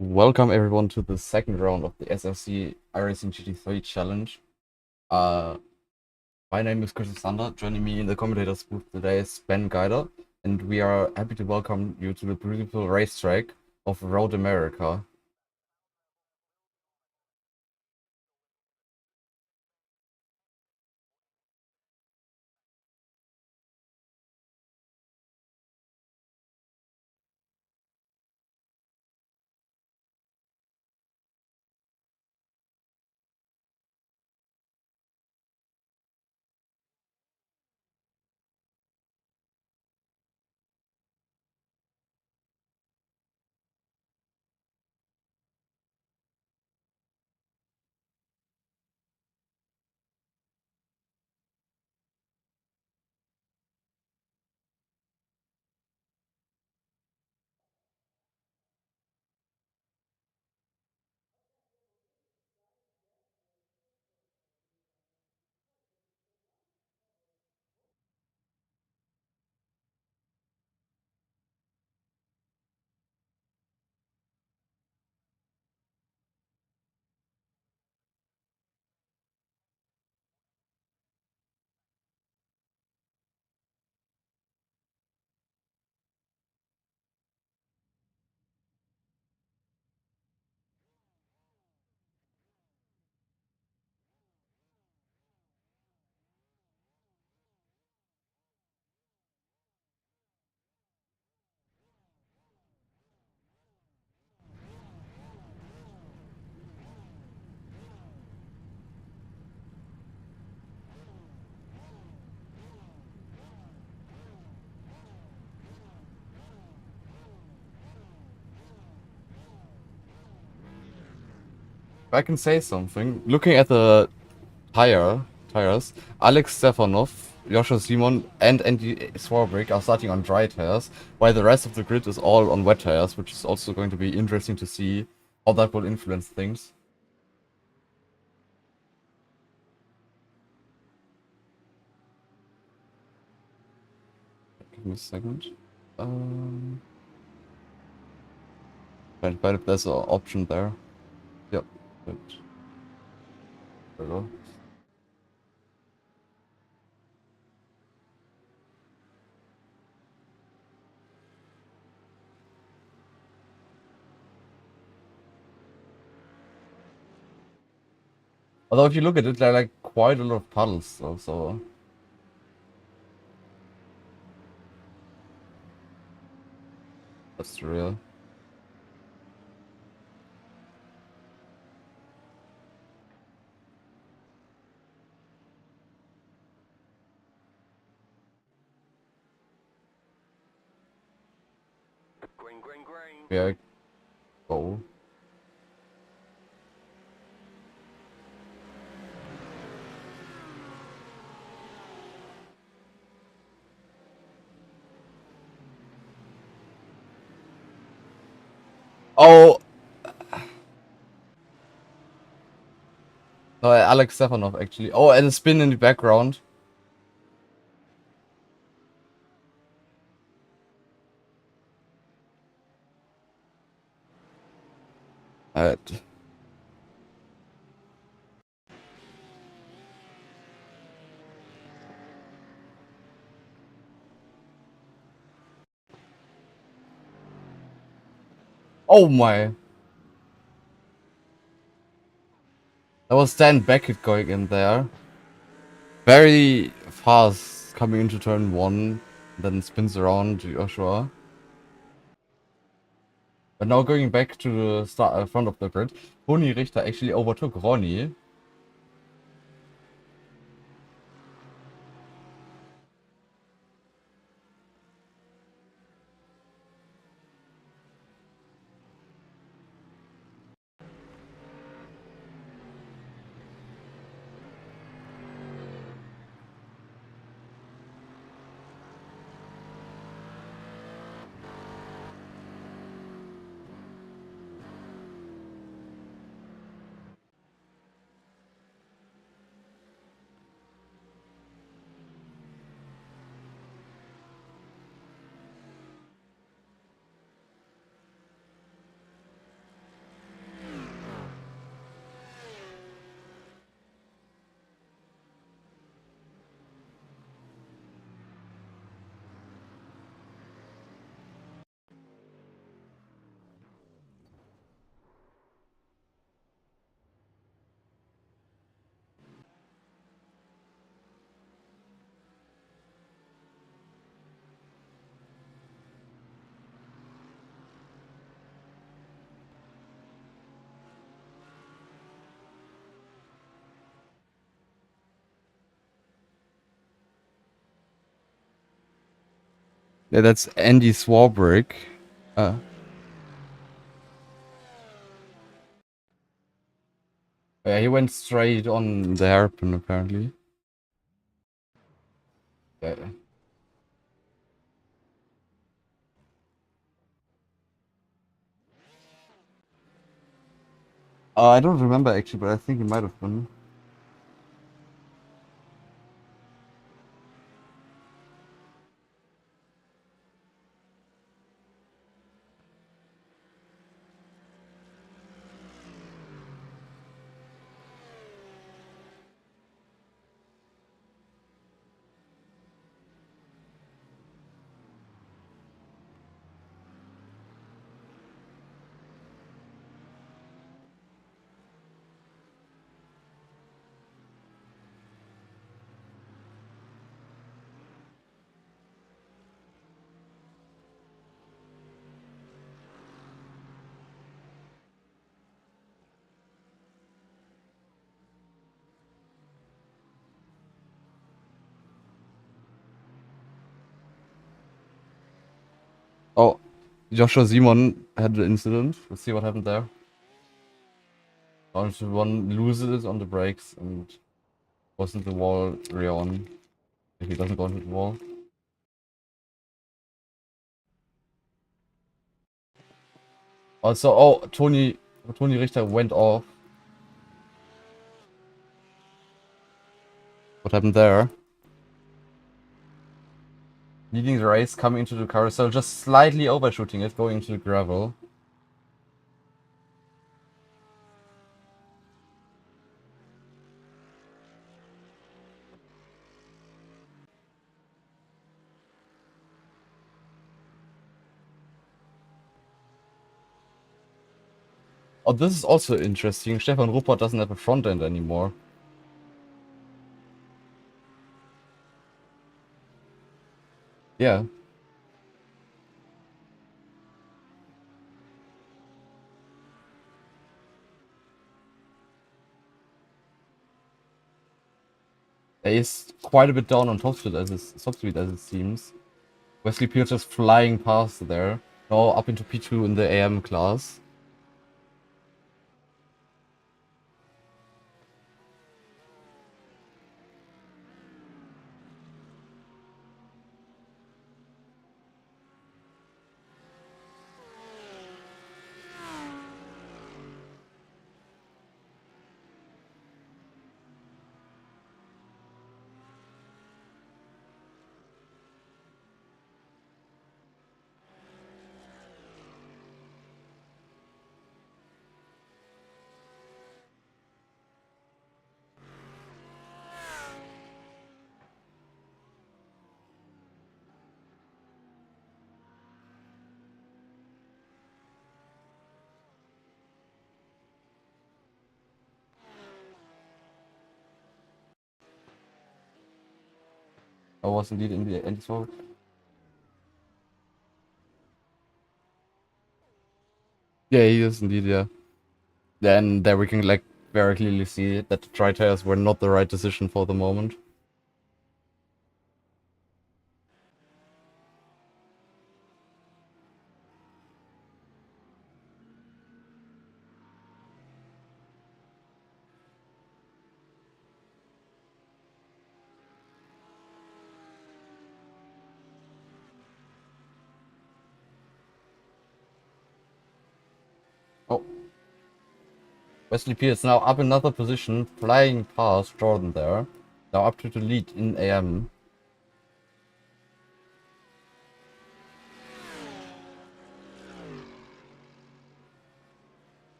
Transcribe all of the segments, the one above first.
Welcome everyone to the second round of the SRC iRacing GT3 challenge. Uh, my name is Chris Sander. Joining me in the commentators booth today is Ben Geider, and we are happy to welcome you to the beautiful racetrack of Road America. If I can say something, looking at the tires, Alex Stefanov, Joshua Simon, and Andy Swarbrick are starting on dry tires, while the rest of the grid is all on wet tires, which is also going to be interesting to see how that will influence things. Give me a second. But there's an option there. Yep. Good. There we go. Although if you look at it, there are like quite a lot of puddles also. That's real. Green, green, green. Yeah, go. Oh, no, Alex Stefanov actually. Oh, and a spin in the background. Alright. Oh my. That was Dan Beckett going in there. Very fast coming into turn one, then spins around Joshua. But now going back to the front of the grid, Tony Richter actually overtook Ronnie. Yeah, that's Andy Swarbrick. Yeah, he went straight on the hairpin apparently. Yeah. I don't remember actually, but I think he might have been. Oh, Joshua Simon had an incident. Let's see what happened there. One loses on the brakes and goes into the wall rear on. If he doesn't go into the wall. Also, oh, Tony Richter went off. What happened there? Leading the race, coming into the carousel, just slightly overshooting it, going into the gravel. Oh, this is also interesting. Stefan Ruppert doesn't have a front end anymore. Yeah. He's quite a bit down on top speed as it seems. Wesley Pierce just flying past there. Now up into P2 in the AM class. I was indeed in the end sword. Yeah, he is indeed, yeah. Then there we can like very clearly see that the tri tires were not the right decision for the moment. Oh, Wesley Pierce now up another position, flying past Jordan there. Now up to the lead in AM.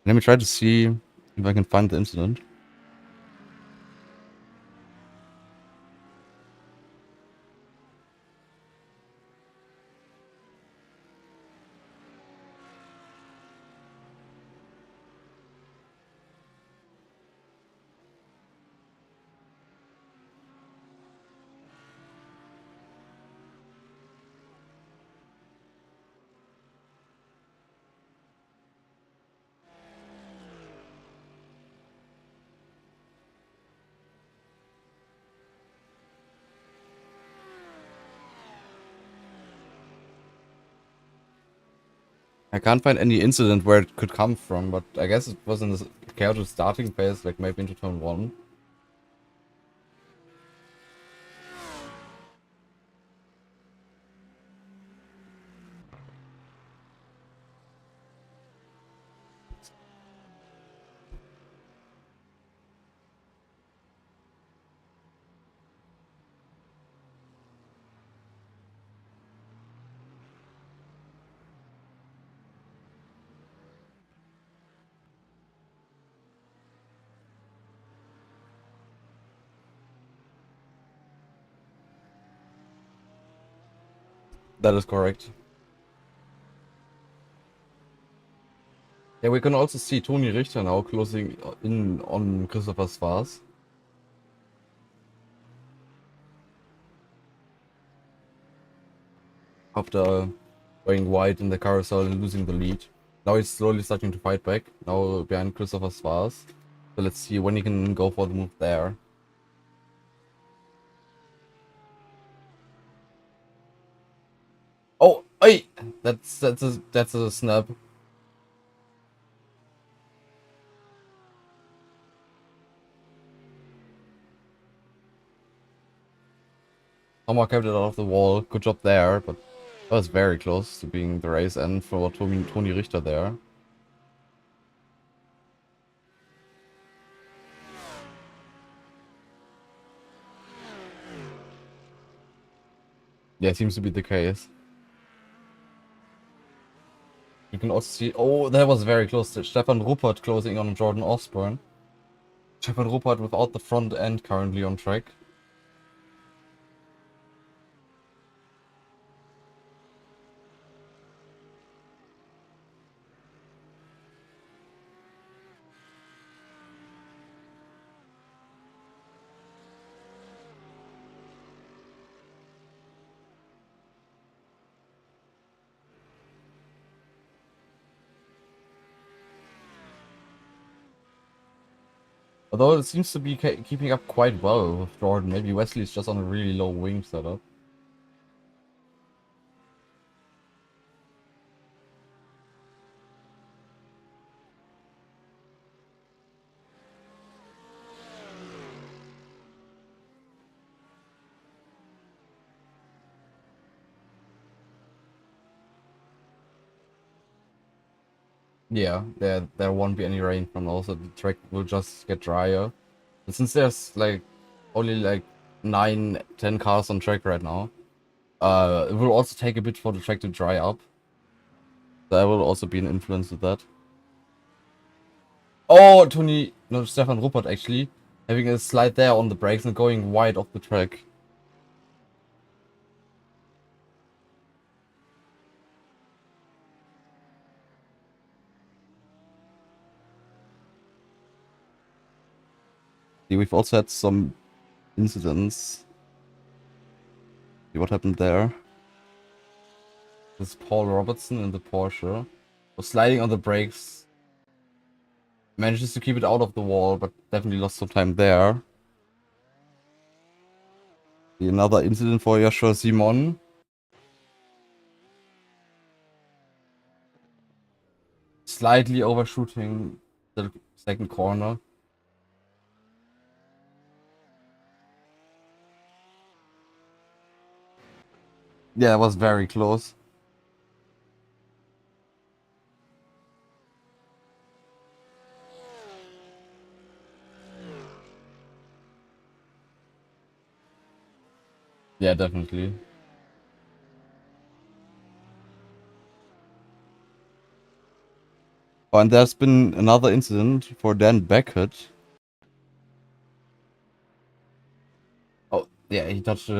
Let me try to see if I can find the incident. I can't find any incident where it could come from, but I guess it was in the chaotic starting phase, like maybe into turn 1. That is correct. Yeah, we can also see Toni Richter now closing in on Christopher Svars. After going wide in the carousel and losing the lead. Now he's slowly starting to fight back, now behind Christopher Svars. So let's see when he can go for the move there. Oh, hey! That's a snap. Somehow kept it out of the wall. Good job there, but that was very close to being the race end for Toni Richter there. Yeah, seems to be the case. You can also see, oh, that was very close to Stefan Ruppert closing on Jordan Osborne. Stefan Ruppert without the front end currently on track. Although it seems to be keeping up quite well with Jordan. Maybe Wesley's just on a really low wing setup. Yeah, there won't be any rain from now, so the track will just get drier. And since there's like only like 9-10 cars on track right now, it will also take a bit for the track to dry up. There will also be an influence with that. Oh, no, Stefan Ruppert actually having a slide there on the brakes and going wide off the track. See, we've also had some incidents. See what happened there. This is Paul Robertson in the Porsche. Was sliding on the brakes. Manages to keep it out of the wall, but definitely lost some time there. See, another incident for Joshua Simon. Slightly overshooting the second corner. Yeah, it was very close. Yeah, definitely. Oh, and there's been another incident for Dan Beckett. Oh, yeah, he touched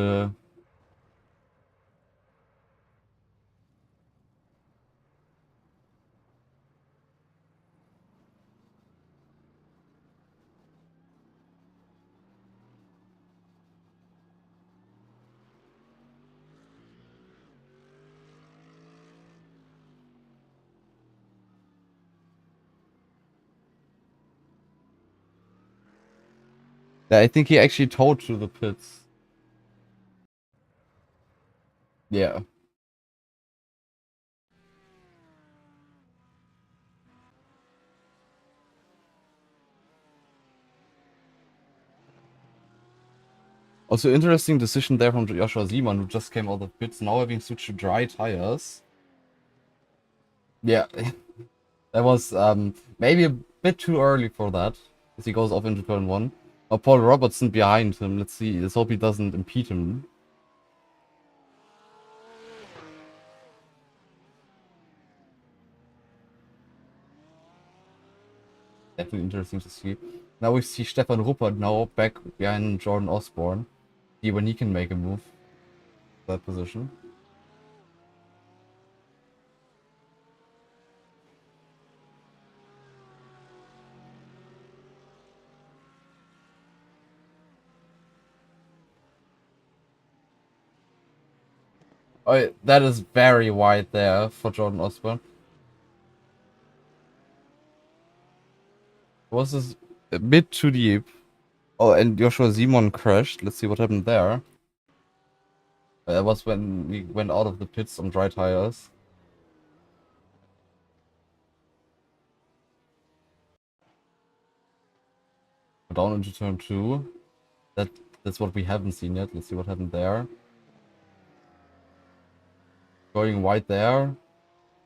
yeah, I think he actually towed to the pits. Yeah. Also, interesting decision there from Joshua Simon, who just came out of pits, now having switched to dry tires. Yeah, that was maybe a bit too early for that, as he goes off into turn 1. Now Paul Robertson behind him, let's see, let's hope he doesn't impede him. Definitely interesting to see. Now we see Stefan Ruppert now back behind Jordan Osborne. See when he can make a move. That position. Oh, that is very wide there for Jordan Osborne. Was this a bit too deep? Oh, and Joshua Simon crashed. Let's see what happened there. That was when we went out of the pits on dry tires. Down into turn 2. That's what we haven't seen yet. Let's see what happened there. Going wide there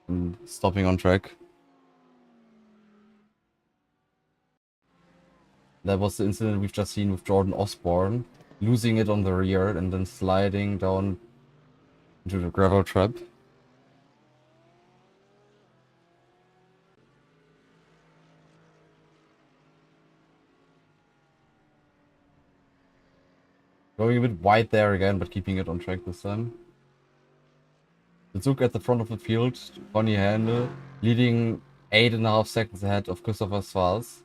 and stopping on track. That was the incident we've just seen with Jordan Osborne, losing it on the rear and then sliding down into the gravel trap. Going a bit wide there again, but keeping it on track this time. Suzuki at the front of the field, Conny Handel, leading 8.5 seconds ahead of Christopher Swals,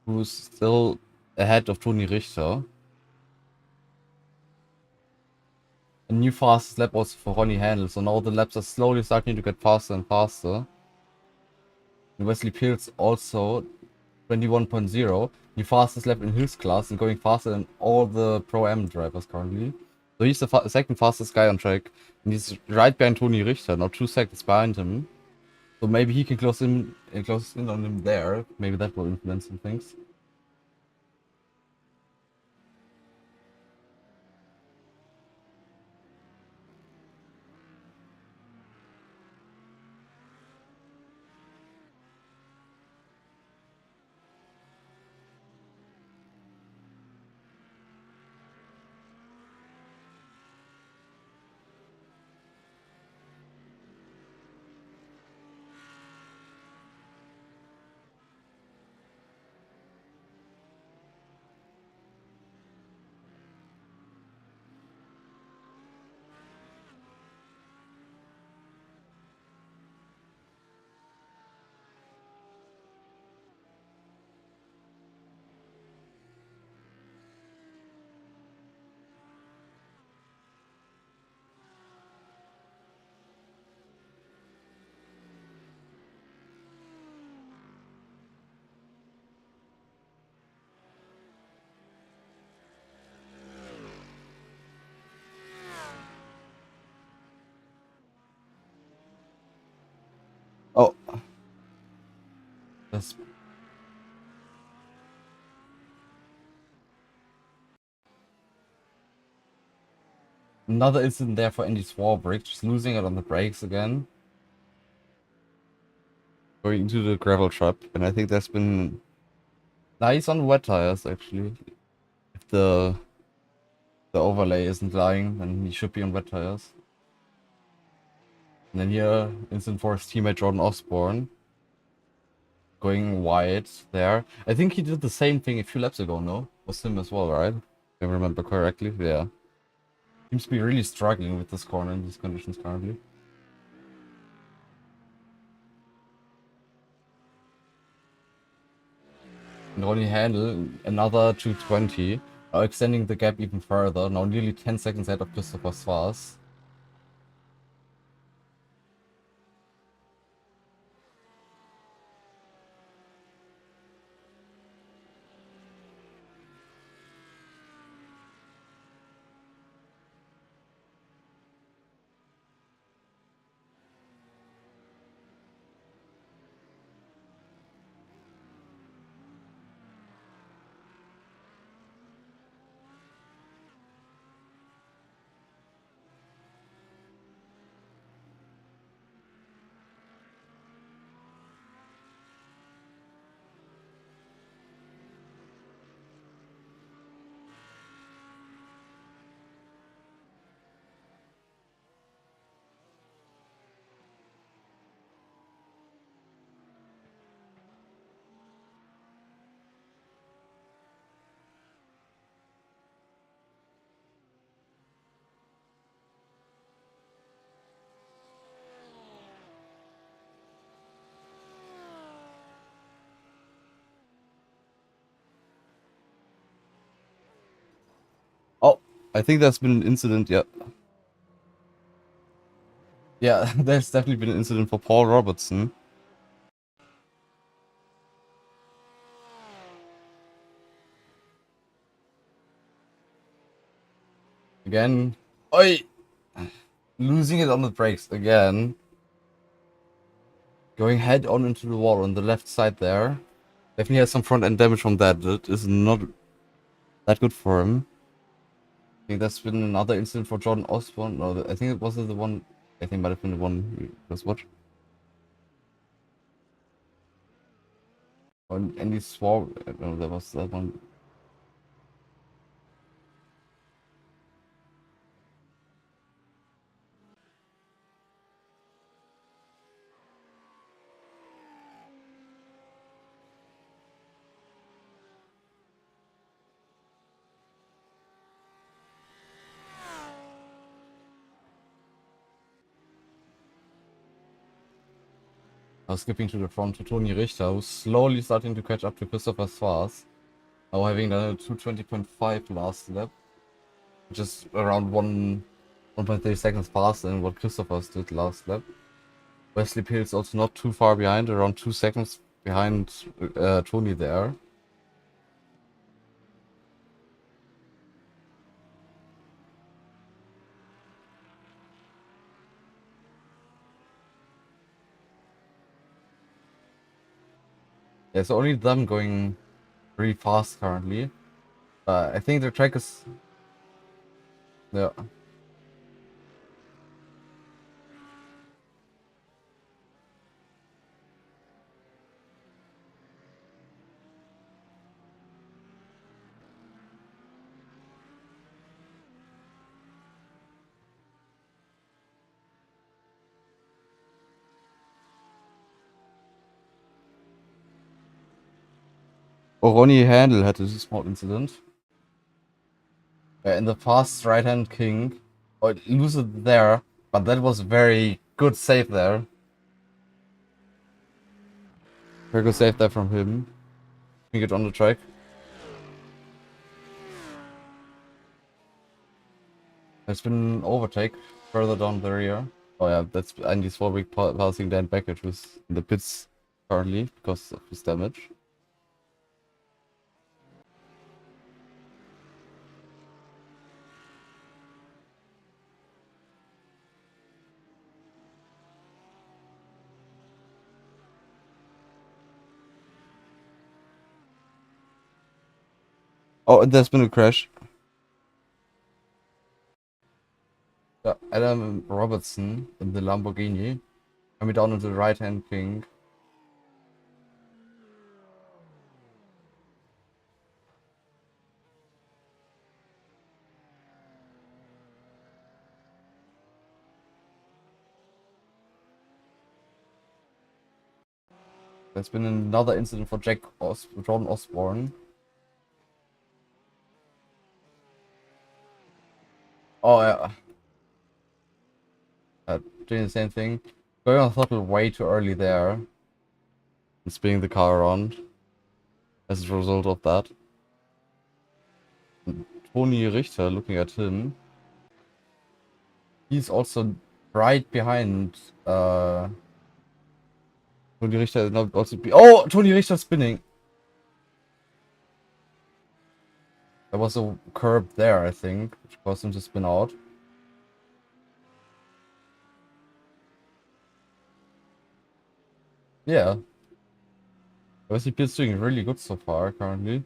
who's still ahead of Toni Richter. A new fastest lap also for Ronnie Handel, so now the laps are slowly starting to get faster and faster. And Wesley Pills also 21.0, the fastest lap in his class and going faster than all the Pro-Am drivers currently. So he's the second fastest guy on track, and he's right behind Toni Richter, now 2 seconds behind him. So maybe he can close in on him there. Maybe that will influence some things. Oh, that's another incident there for Andy Swarbrick, just losing it on the brakes again. Going into the gravel trap, and I think there's been nice on wet tires actually. If the overlay isn't lying, then he should be on wet tires. And then here, incident for his teammate Jordan Osborne. Going wide there. I think he did the same thing a few laps ago, no? Was him as well, right? If I remember correctly, yeah. Seems to be really struggling with this corner in these conditions currently. And Ronnie Handel, another 220. Now extending the gap even further. Now nearly 10 seconds ahead of Christopher Swars. I think there's been an incident, yeah. Yeah, there's definitely been an incident for Paul Robertson. Again. Oi! Losing it on the brakes again. Going head on into the wall on the left side there. Definitely has some front end damage from that. That is not that good for him. I think that's been another incident for Jordan Osborne. No, I think it was the one. I think it might have been the one we just watched. And Andy swore. No, that was that one. Now skipping to the front to Tony Richter, who's slowly starting to catch up to Christopher Swass. Now having done a 2:20.5 last lap, which is around 1.3 seconds faster than what Christopher's did last lap. Wesley Pill's also not too far behind, around 2 seconds behind Tony there. Yeah, so only them going really fast currently. I think the track is... Yeah. Oh, Ronnie Handel had a small incident. In the fast right-hand king. Oh, it loses it there, but that was very good save there. Very good save there from him. We get on the track. There's been an overtake further down the rear. Oh yeah, that's Andy Swarbrick passing Dan Beckett, who's in the pits currently because of his damage. Oh, and there's been a crash. Yeah, Adam Robertson in the Lamborghini coming down into the right-hand king. There's been another incident for Jordan Osborne. Oh yeah, doing the same thing. Going on throttle way too early there and spinning the car around as a result of that. And Tony Richter, looking at him, he's also right behind Tony Richter is not also oh, Tony Richter spinning. There was a curb there, I think, which caused him to spin out. Yeah. Wesley Pitts doing really good so far currently.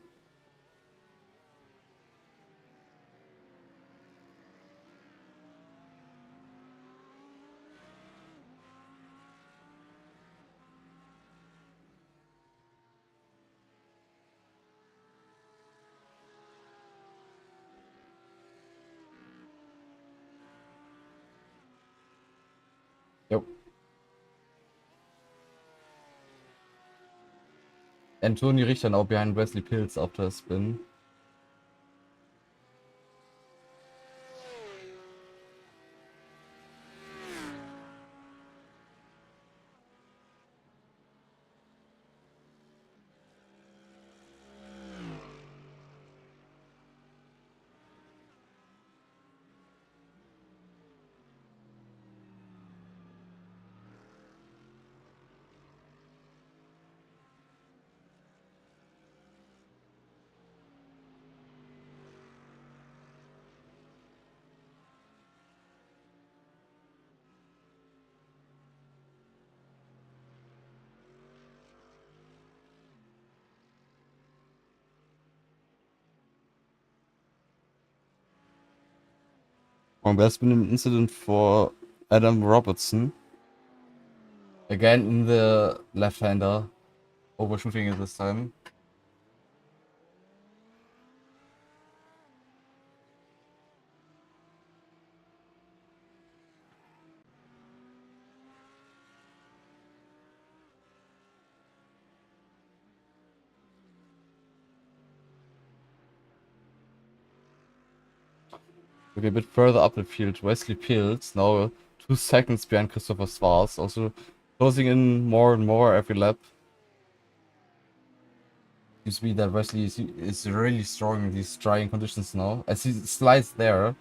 Yep. And Tony Richter now behind Wesley Pitts after a spin. There's been an incident for Adam Robertson. Again in the left-hander, overshooting it this time. Okay, a bit further up the field, Wesley Pills now 2 seconds behind Christopher Schwarz, also closing in more and more every lap. Seems to be that Wesley is really strong in these drying conditions now, as he slides there.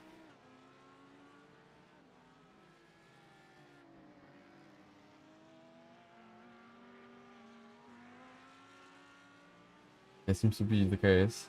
That seems to be the case.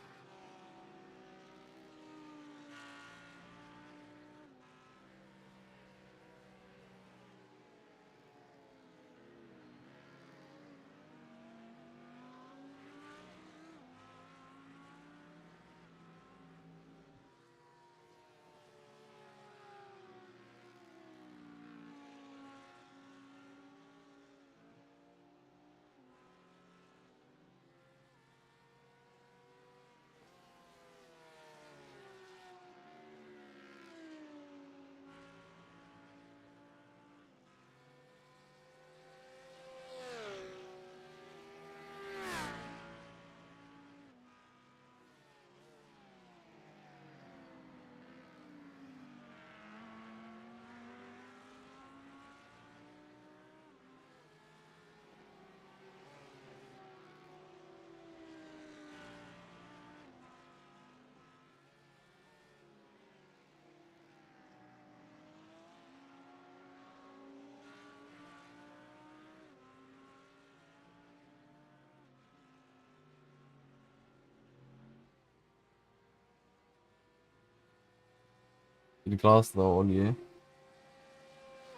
In the class though, only.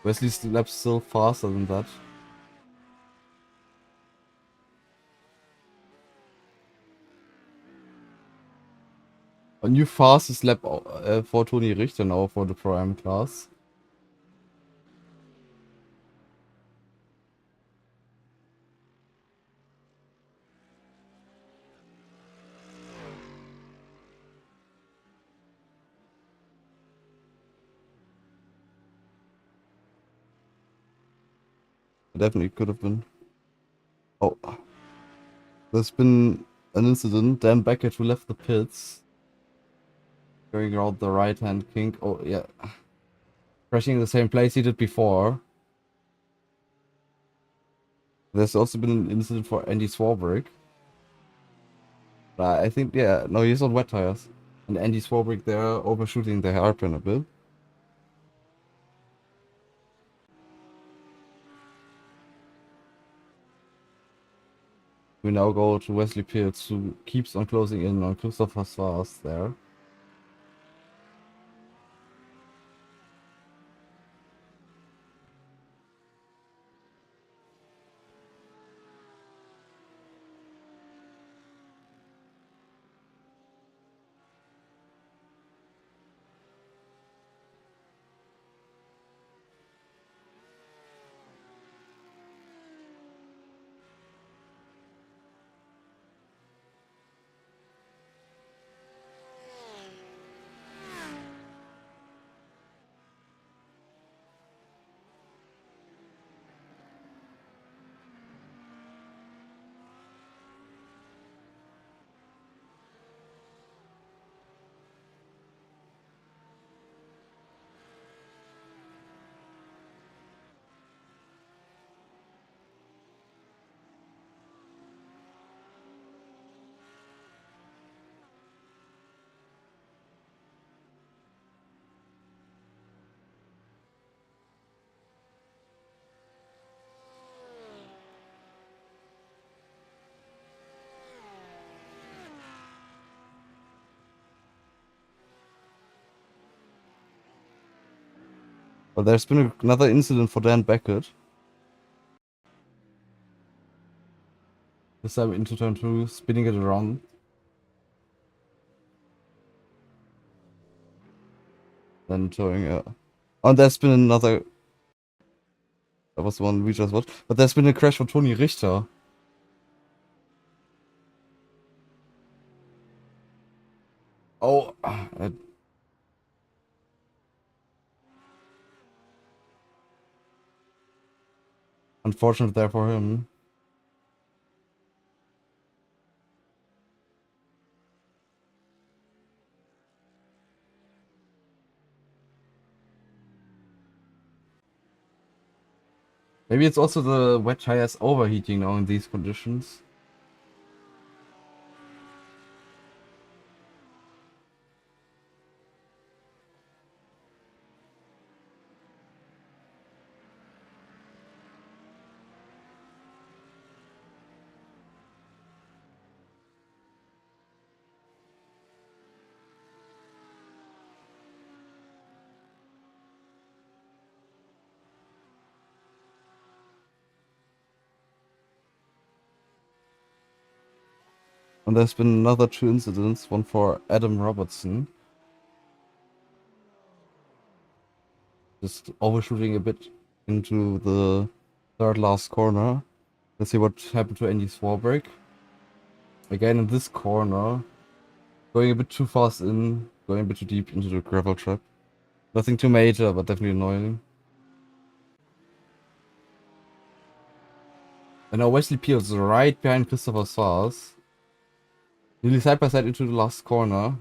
Wesley's lap still faster than that. A new fastest lap for Toni Richter now for the Pro-Am class. Definitely could have been. Oh, there's been an incident. Dan Beckett, who left the pits, going around the right-hand kink. Oh, yeah. Crashing in the same place he did before. There's also been an incident for Andy Swarbrick. I think, yeah, no, he's on wet tires. And Andy Swarbrick there overshooting the hairpin a bit. We now go to Wesley Pitts, who keeps on closing in on Christopher Schwarz there. But there's been another incident for Dan Beckett. This time into turn 2, spinning it around. than towing, yeah. And there's been another. That was the one we just watched. But there's been a crash for Toni Richter. Oh, unfortunate there for him. Maybe it's also the wet tires overheating now in these conditions. And there's been another two incidents, one for Adam Robertson. Just overshooting a bit into the third last corner. Let's see what happened to Andy Swarbrick. Again in this corner. Going a bit too fast in, going a bit too deep into the gravel trap. Nothing too major, but definitely annoying. And now Wesley Peels right behind Christopher Saas. Nearly side by side into the last corner.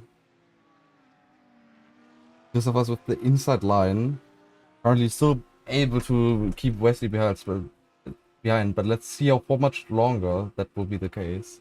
Christopher's with the inside line. Currently still able to keep Wesley behind, but let's see how much longer that will be the case.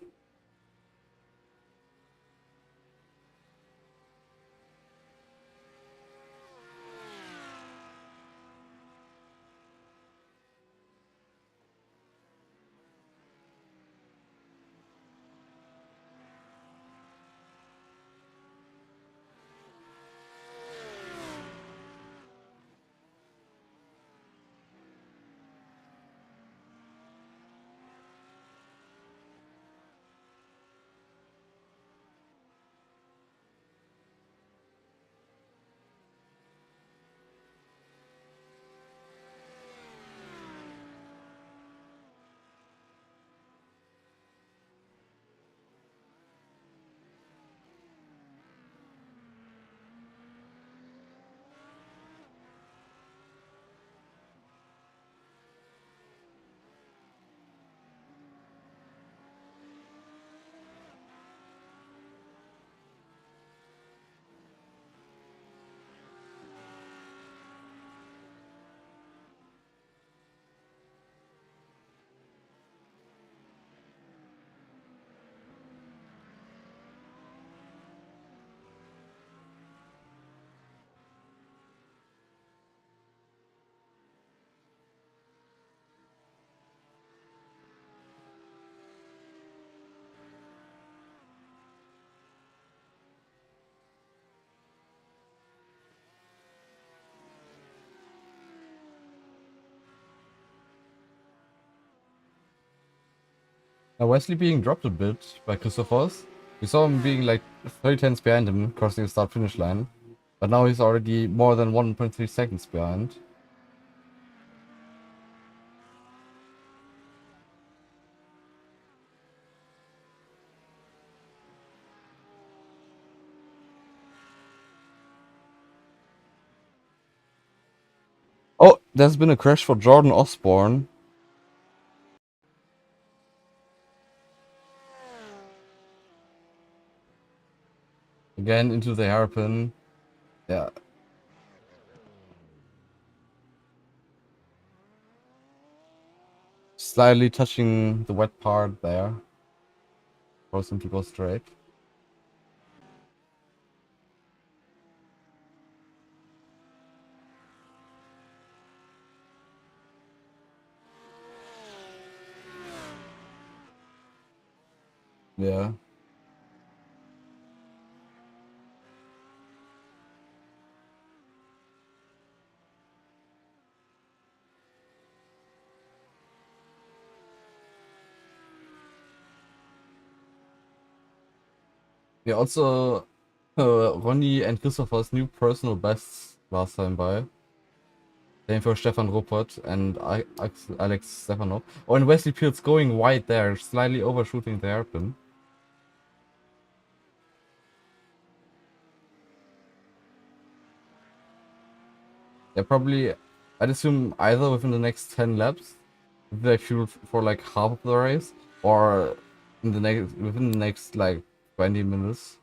Now Wesley being dropped a bit by Christophers. We saw him being like 30 tenths behind him, crossing the start-finish line. But now he's already more than 1.3 seconds behind. Oh, there's been a crash for Jordan Osborne. Again into the hairpin. Yeah. Slightly touching the wet part there. Force him to go straight. Yeah. Yeah, also Ronnie and Christopher's new personal bests last time by. Same for Stefan Ruppert and Alex Stefanov. Oh, and Wesley Fields going wide there, slightly overshooting the hairpin. Yeah, probably, I'd assume either within the next 10 laps, if they fuel for like half of the race, or within the next like 20 minutes.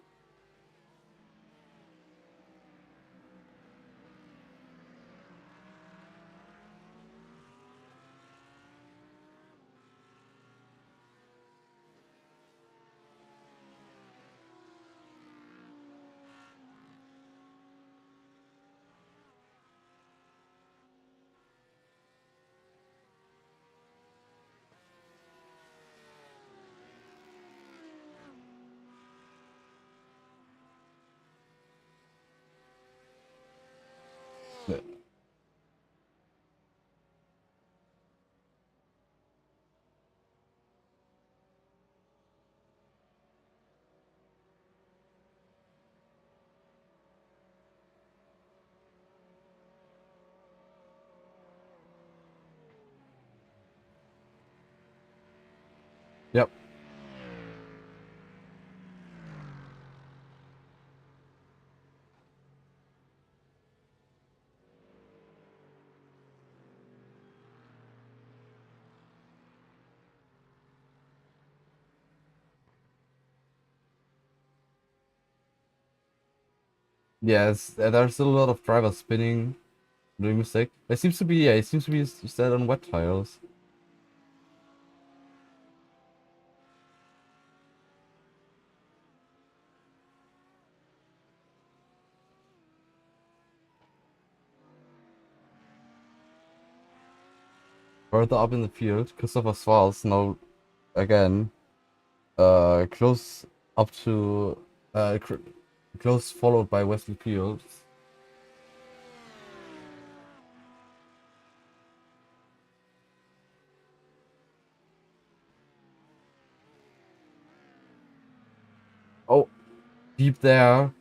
Yeah. Yep. Yes, there's still a lot of drivers spinning, doing mistake. It seems to be, yeah, it seems to be set on wet tires. Further up in the field, Christopher Swals now again, close up to, close followed by Wesley Fields. Oh, deep there.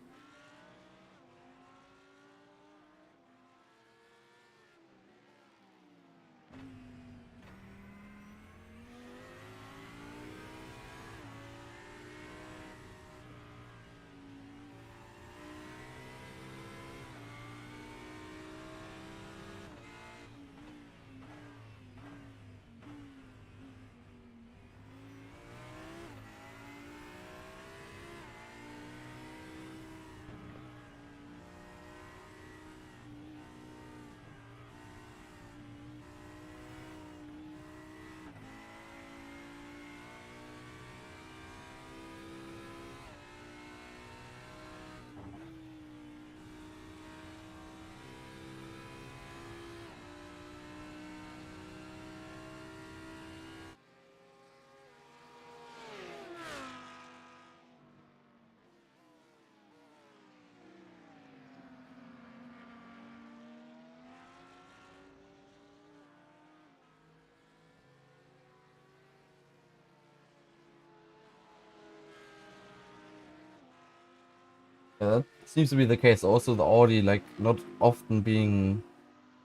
Yeah, that seems to be the case. Also, the Audi, like, not often being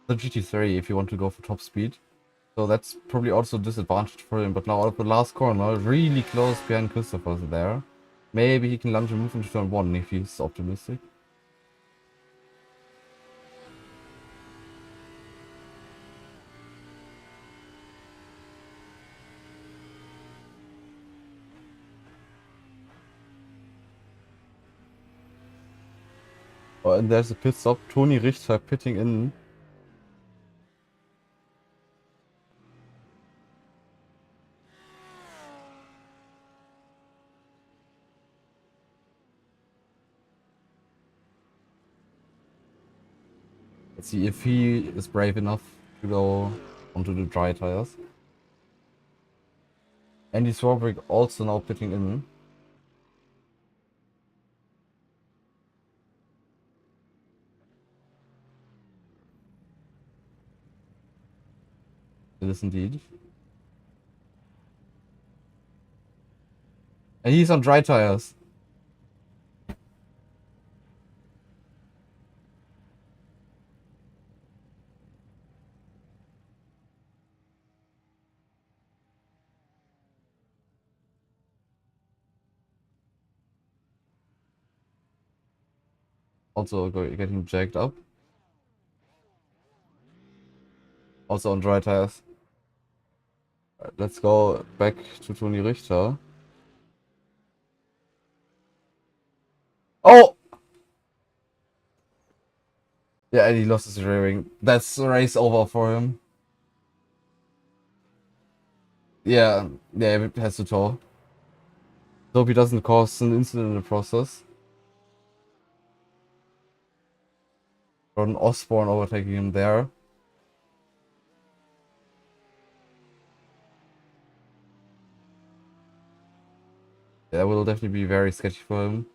the GT3 if you want to go for top speed. So that's probably also a disadvantage for him. But now out of the last corner, really close behind Christopher there. Maybe he can launch a move into turn 1 if he's optimistic. Oh, and there's a pit stop. Toni Richter pitting in. Let's see if he is brave enough to go onto the dry tires. Andy Swarbrick also now pitting in. It is indeed. And he's on dry tires. Also getting jacked up. Also on dry tires. Let's go back to Toni Richter. Oh! Yeah, and he lost his rear wing. That's race over for him. Yeah, yeah, it has to tow. Hope he doesn't cause an incident in the process. Jordan Osborne overtaking him there. Yeah, that will definitely be very sketchy for him.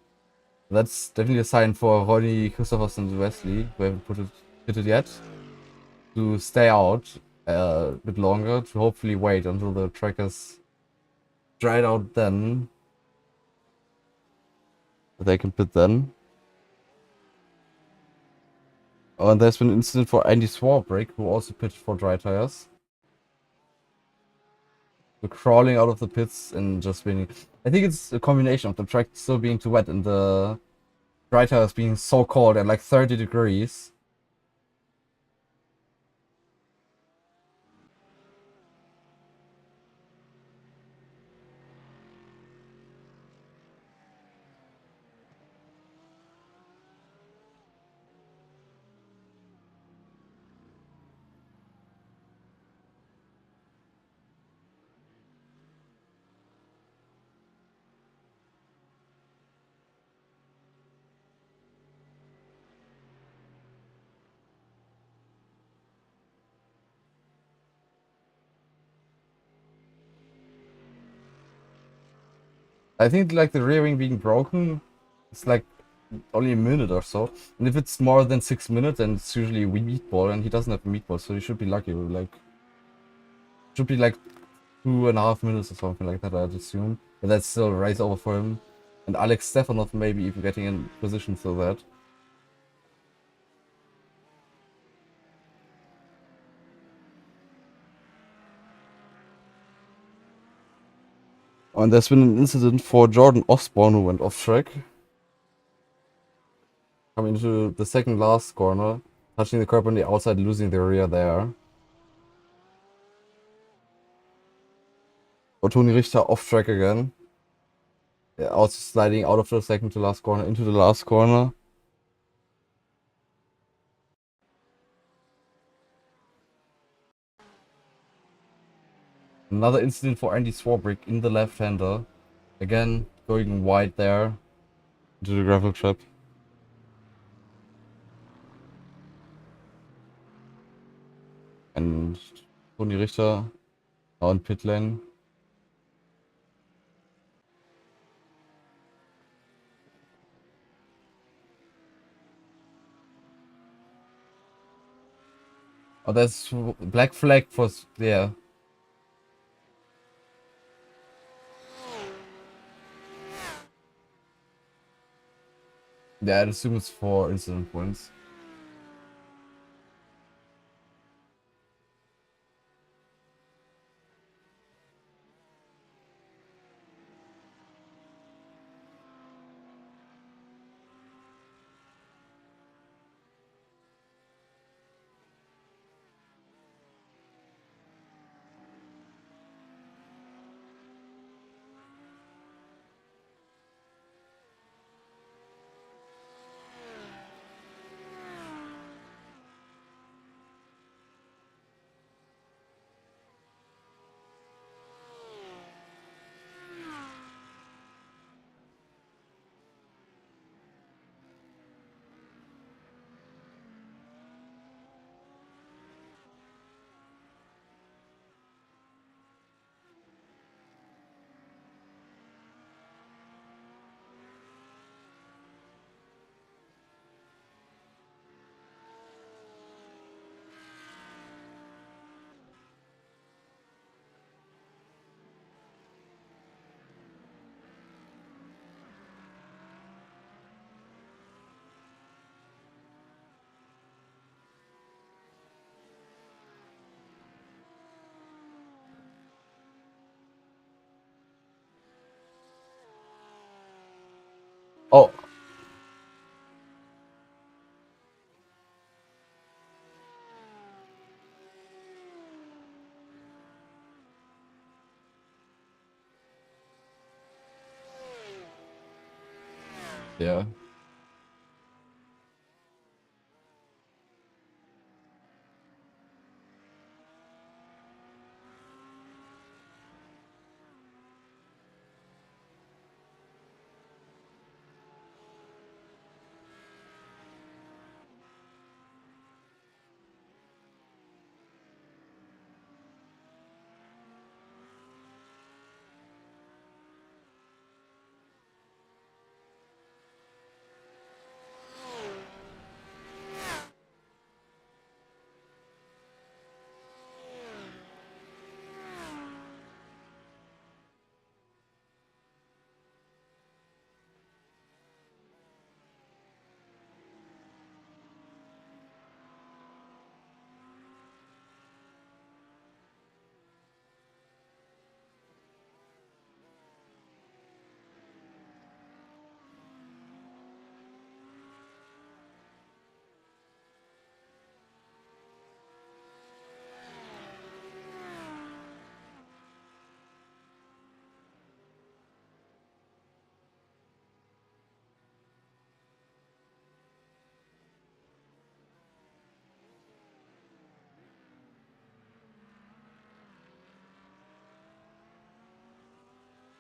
That's definitely a sign for Ronnie, Christopherson, and Wesley, who haven't hit it yet, to stay out a bit longer, to hopefully wait until the track is dried out then. They can pit then. Oh, and there's been an incident for Andy Swarbrick, who also pitted for dry tires. So crawling out of the pits and just being... I think it's a combination of the track still being too wet and the dry tires being so cold at like 30 degrees. I think like the rear wing being broken, it's like only a minute or so. And if it's more than 6 minutes, then it's usually a meatball, and he doesn't have a meatball, so he should be lucky. Like, should be like 2.5 minutes or something like that, I'd assume. But that's still a race over for him. And Alex Stefanov maybe even getting in position for that. And there's been an incident for Jordan Osborne who went off track. Coming into the second last corner, touching the curb on the outside, losing the rear there. Or Toni Richter off track again. Yeah, also sliding out of the second to last corner into the last corner. Another incident for Andy Swarbrick in the left-hander. Again, going wide there into the gravel trap. And Toni Richter now in pit lane. Oh, there's black flag for... Yeah. Yeah, I'd assume it's for incident points. Yeah.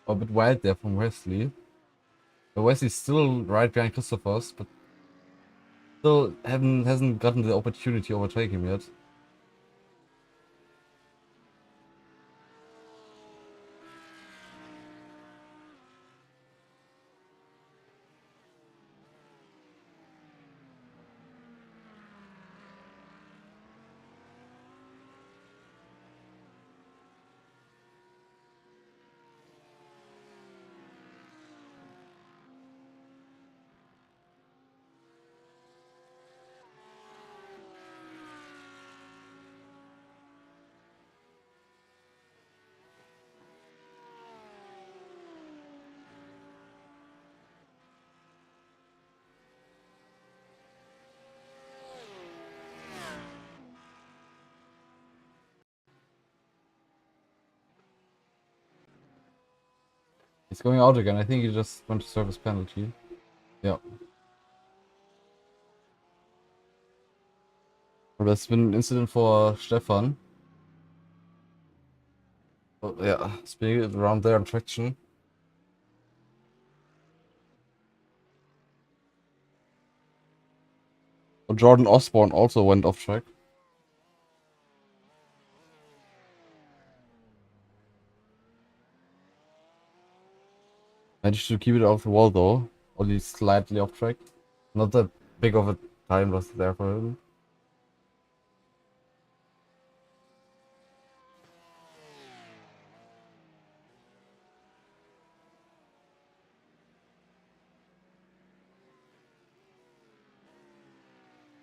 A bit wild there from Wesley. But Wesley's still right behind Christopher's, but still hasn't gotten the opportunity to overtake him yet. He's going out again. I think he just went to service penalty. Yeah. Well, there's been an incident for Stefan. Oh, yeah, speaking around there on traction. Oh, Jordan Osborne also went off track. Managed to keep it off the wall though. Only slightly off track. Not that big of a time loss there for him.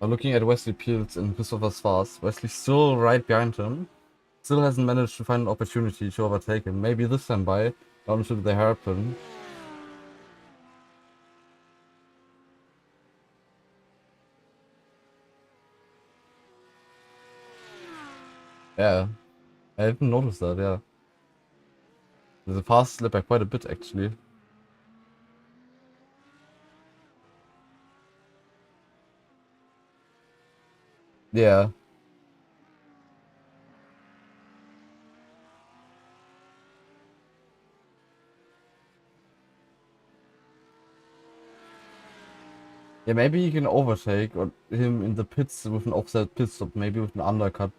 Now looking at Wesley Peels and Christopher Svars, Wesley's still right behind him. Still hasn't managed to find an opportunity to overtake him. Maybe this time by down to the hairpin. Yeah, I haven't noticed that, yeah. There's a fast slip by quite a bit actually. Yeah. Yeah, maybe you can overtake or him in the pits with an offset pit stop, maybe with an undercut.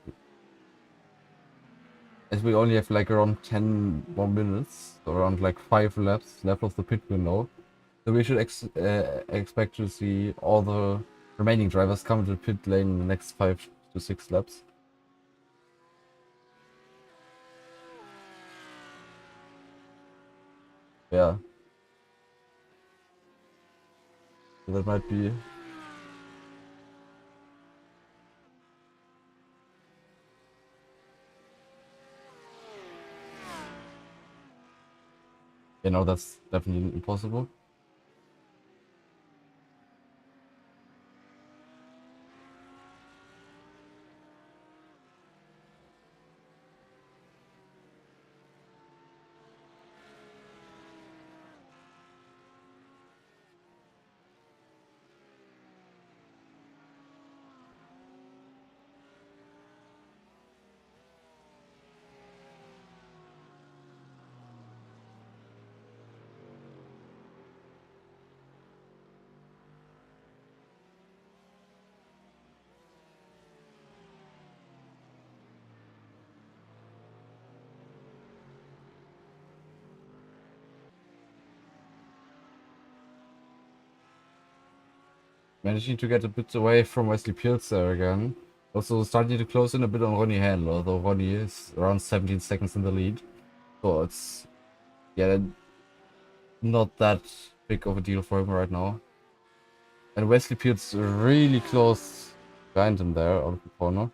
As we only have like around 10 more minutes, around like 5 laps left of the pit window. So we should expect to see all the remaining drivers come to the pit lane in the next 5 to 6 laps. Yeah. So that might be. You know, that's definitely impossible. Managing to get a bit away from Wesley Pills there again. Also starting to close in a bit on Ronnie Handler, although Ronnie is around 17 seconds in the lead. So it's, yeah, not that big of a deal for him right now. And Wesley Pills really close behind him there out of the corner.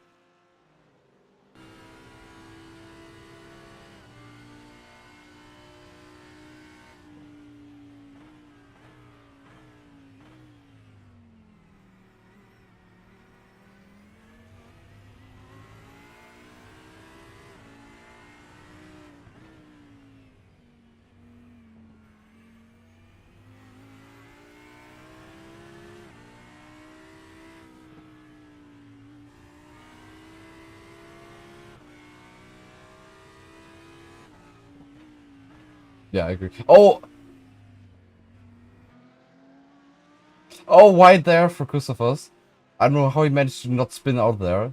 Yeah, I agree. Oh! Oh, wide there for Christophers. I don't know how he managed to not spin out there.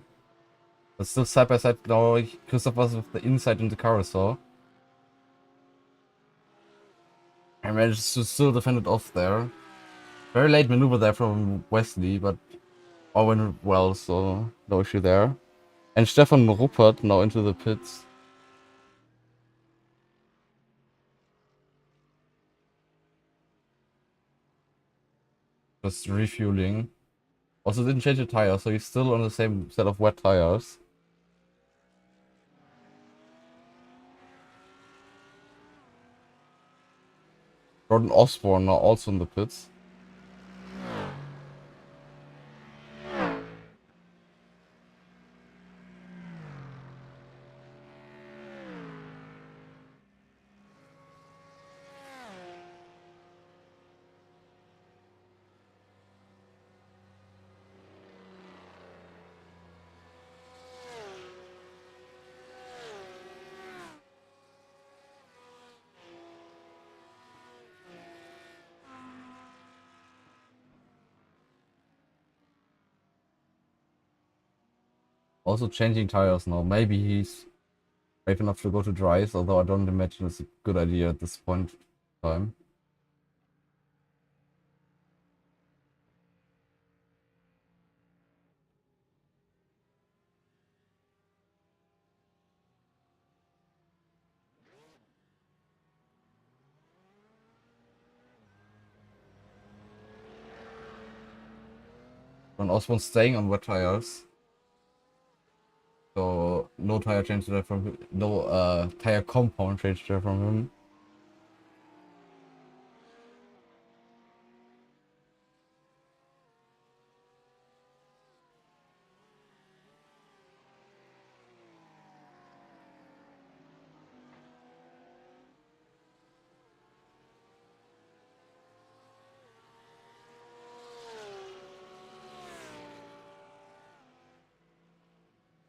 But still side by side now, Christophers with the inside in the carousel. I managed to still defend it off there. Very late maneuver there from Wesley, but all went well, so no issue there. And Stefan Ruppert now into the pits. Just refueling. Also didn't change the tire, so he's still on the same set of wet tires. Jordan Osborne now also in the pits. Also changing tires now. Maybe he's brave enough to go to dries, although I don't imagine it's a good idea at this point in time. And Osborne staying on wet tires. So no tire change there from him. No tire compound change there from him.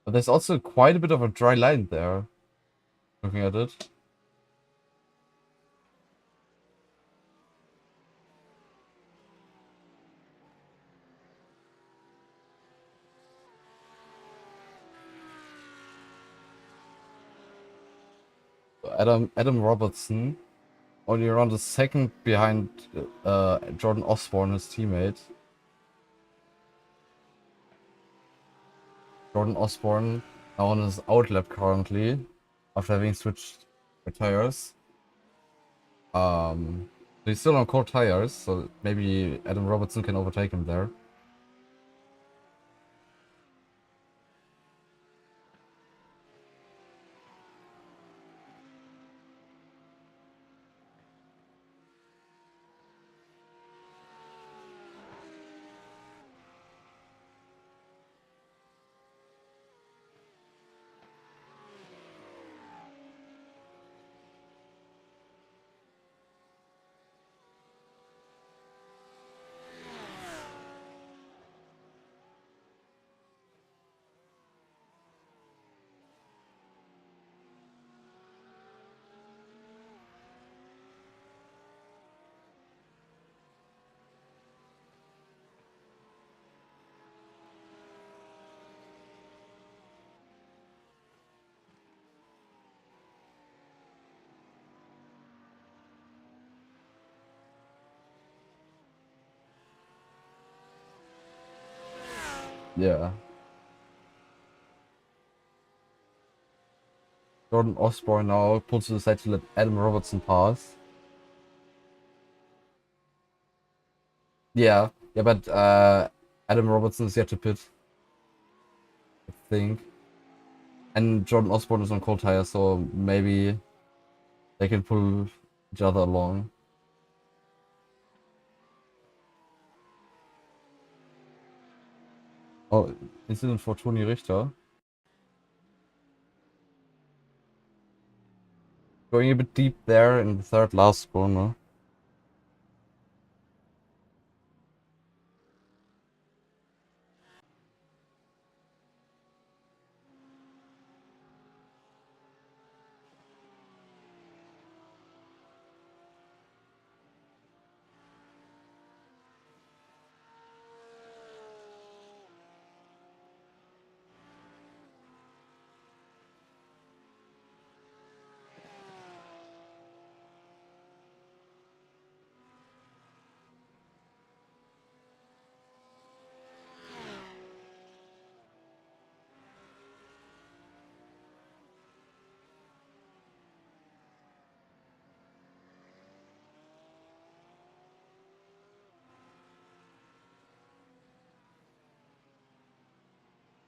But there's also quite a bit of a dry line there. Looking at it. Adam Robertson, only around a second behind Jordan Osborne, his teammate. Jordan Osborne now on his outlap currently, after having switched the tires. He's still on cold tires, so maybe Adam Robertson can overtake him there. Yeah. Jordan Osborne now pulls to the side to let Adam Robertson pass. Yeah, yeah, but Adam Robertson is yet to pit, I think. And Jordan Osborne is on cold tires, so maybe they can pull each other along. Oh, incident for Toni Richter. Going a bit deep there in the third last corner.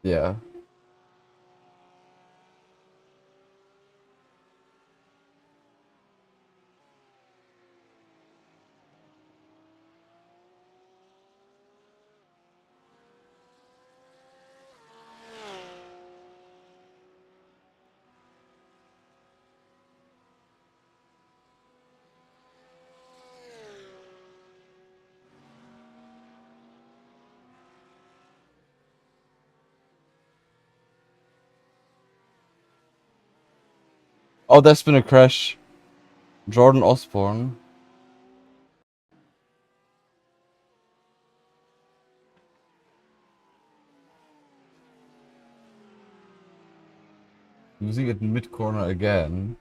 Yeah. Oh, there's been a crash. Jordan Osborne. Losing it in mid corner again.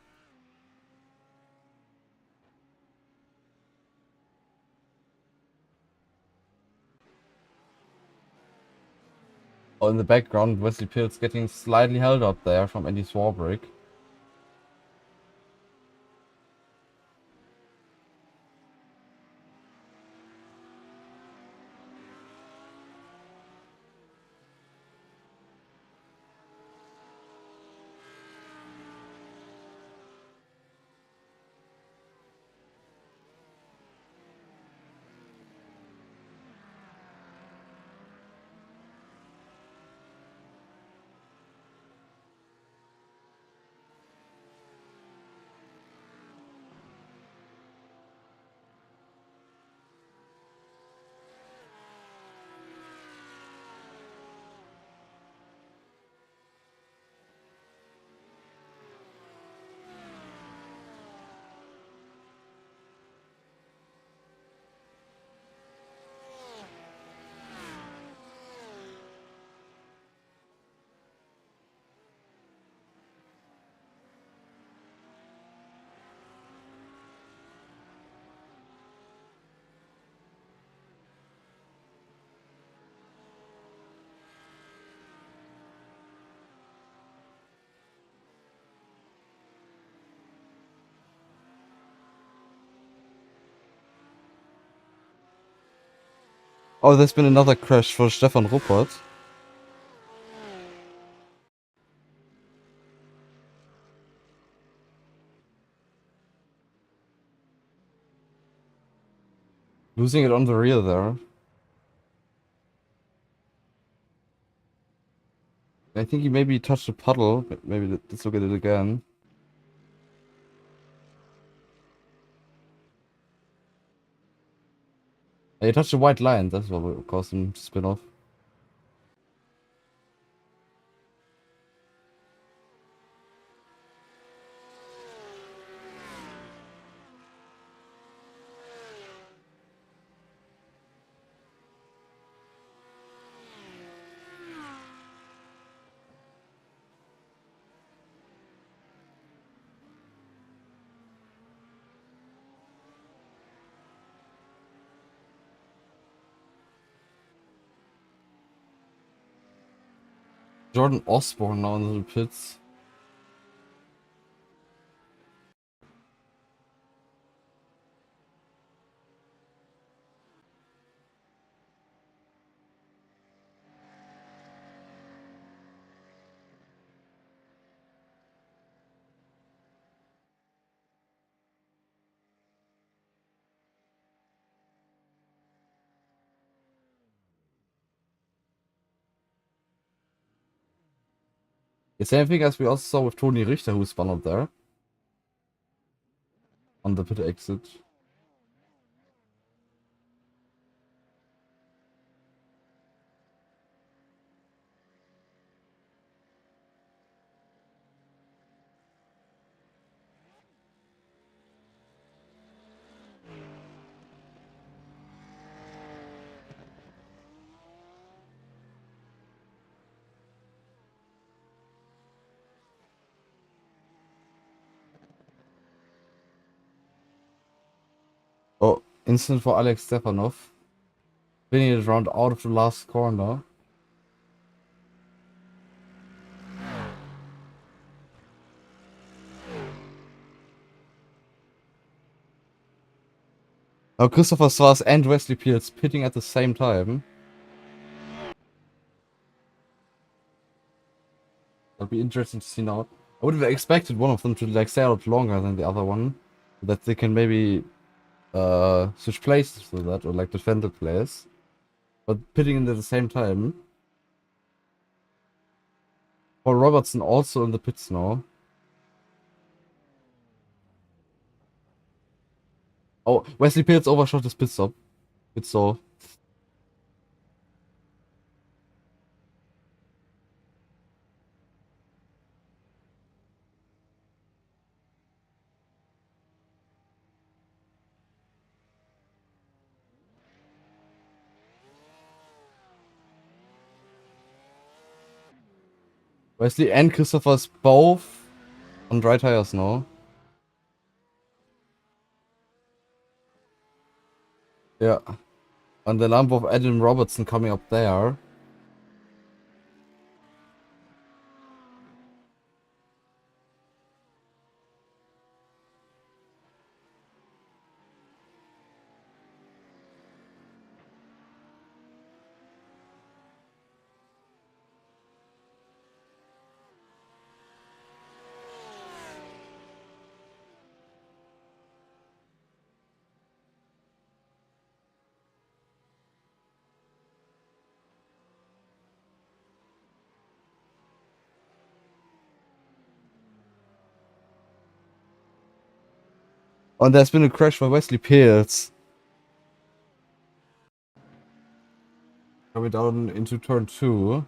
Oh, in the background, Wesley Pills getting slightly held up there from Andy Swarbrick. Oh, there's been another crash for Stefan Ruppert. Losing it on the rear there. I think he maybe touched a puddle. Maybe let's look at it again. He touched a white line. That's what caused him to spin off. Jordan Osborne now in the pits. The same thing as we also saw with Tony Richter, who spun out there on the pit exit. Oh, instant for Alex Stefanov. Spinning it around out of the last corner. Now Christopher Swars and Wesley Pearce pitting at the same time. That'll be interesting to see now. I would have expected one of them to like stay out longer than the other one, so that they can maybe switch places with that or like defend the place. But pitting in at the same time. Paul Robertson also in the pits now. Oh, Wesley Pearce overshot his pit stop. It's so. Wesley and Christopher's both on dry tires now. Yeah. And the lump of Adam Robertson coming up there. And there's been a crash for Wesley Pearce. Coming down into turn 2.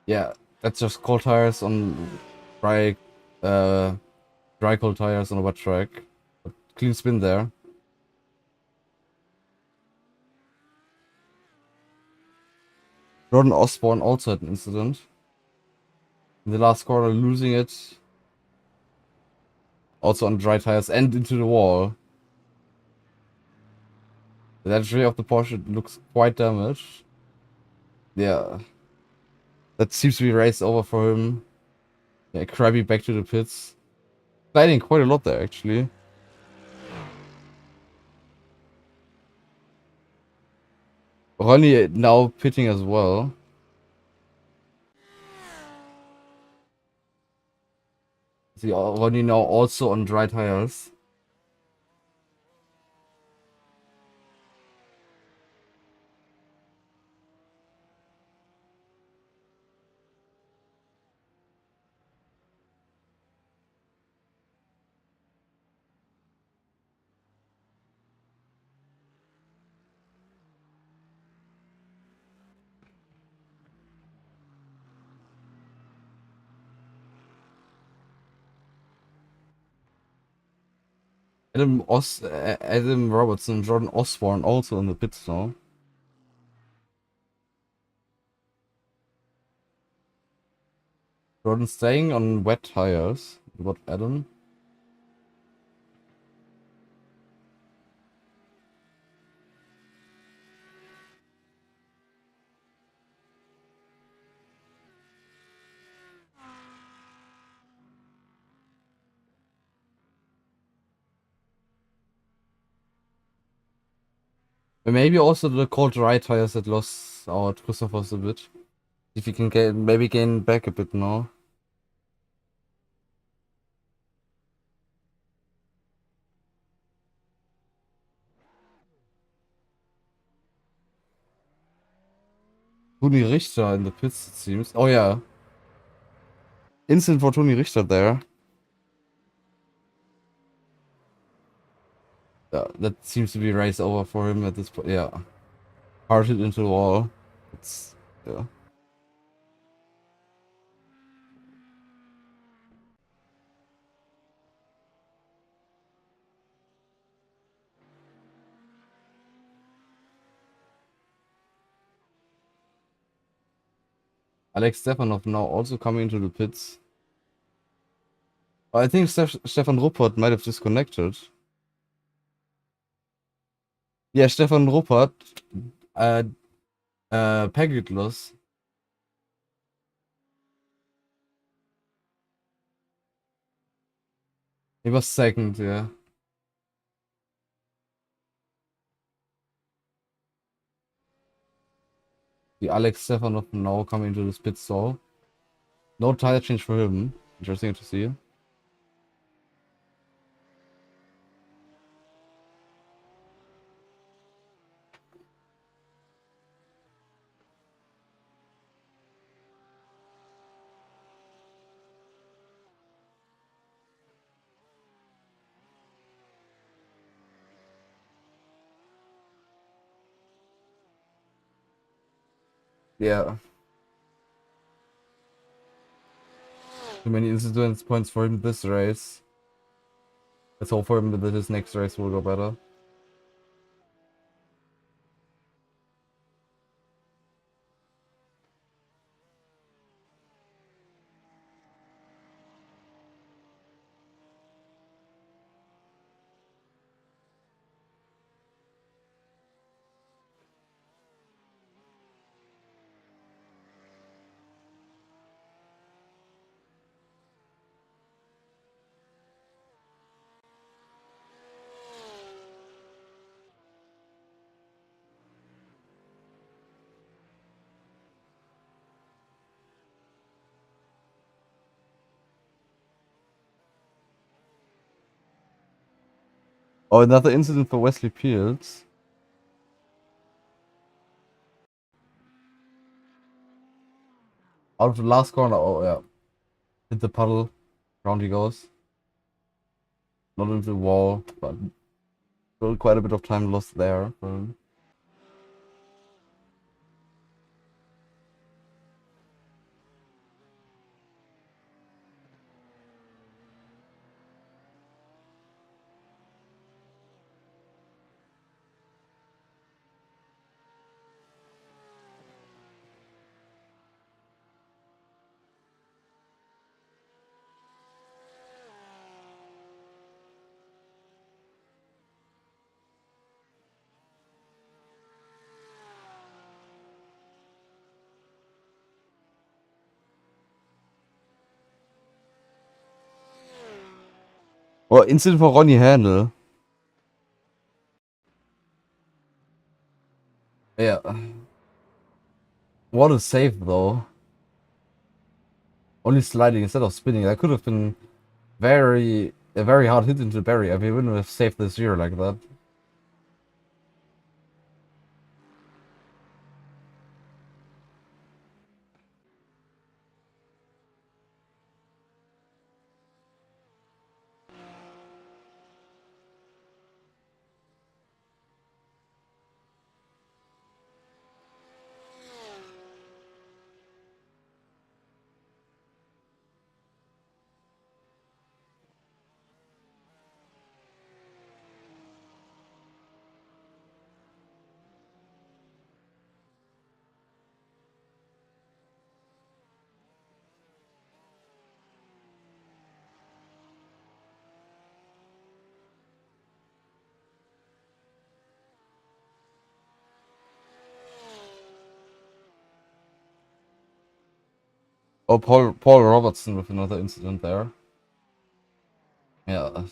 Yeah, that's just cold tires on dry, dry cold tires on a wet track. Clean spin there. Jordan Osborne also had an incident. In the last corner, losing it. Also on dry tires and into the wall. The entry of the Porsche looks quite damaged. Yeah. That seems to be raced over for him. Yeah, Krabby back to the pits. Sliding quite a lot there, actually. Ronnie now pitting as well. See, Ronnie now also on dry tires. Adam Robertson, Jordan Osborne also in the pits now. Jordan staying on wet tires. What about Adam? Maybe also the cold dry tires that lost out Christophers a bit. If he can maybe gain back a bit now. Toni Richter in the pits, it seems. Oh yeah. Instant for Toni Richter there. Yeah, that seems to be race over for him at this point. Yeah. Hard hit into the wall. It's yeah. Alex Stefanov now also coming into the pits. I think Stefan Ruppert might have disconnected. Yeah, Stefan Ruppert, uh, packetless. He was second, yeah. The Alex Stefanov now coming to this pit stall. No tire change for him. Interesting to see. Yeah. Too many incident points for him this race. Let's hope for him that his next race will go better. Oh, another incident for Wesley Fields. Out of the last corner. Oh, yeah. Hit the puddle. Round he goes. Not into the wall, but still quite a bit of time lost there. Oh, incident for Ronnie Handel. Yeah. What a save, though. Only sliding instead of spinning. That could have been a very hard hit into the barrier if he wouldn't have saved this year like that. Oh, Paul Robertson with another incident there. Yeah.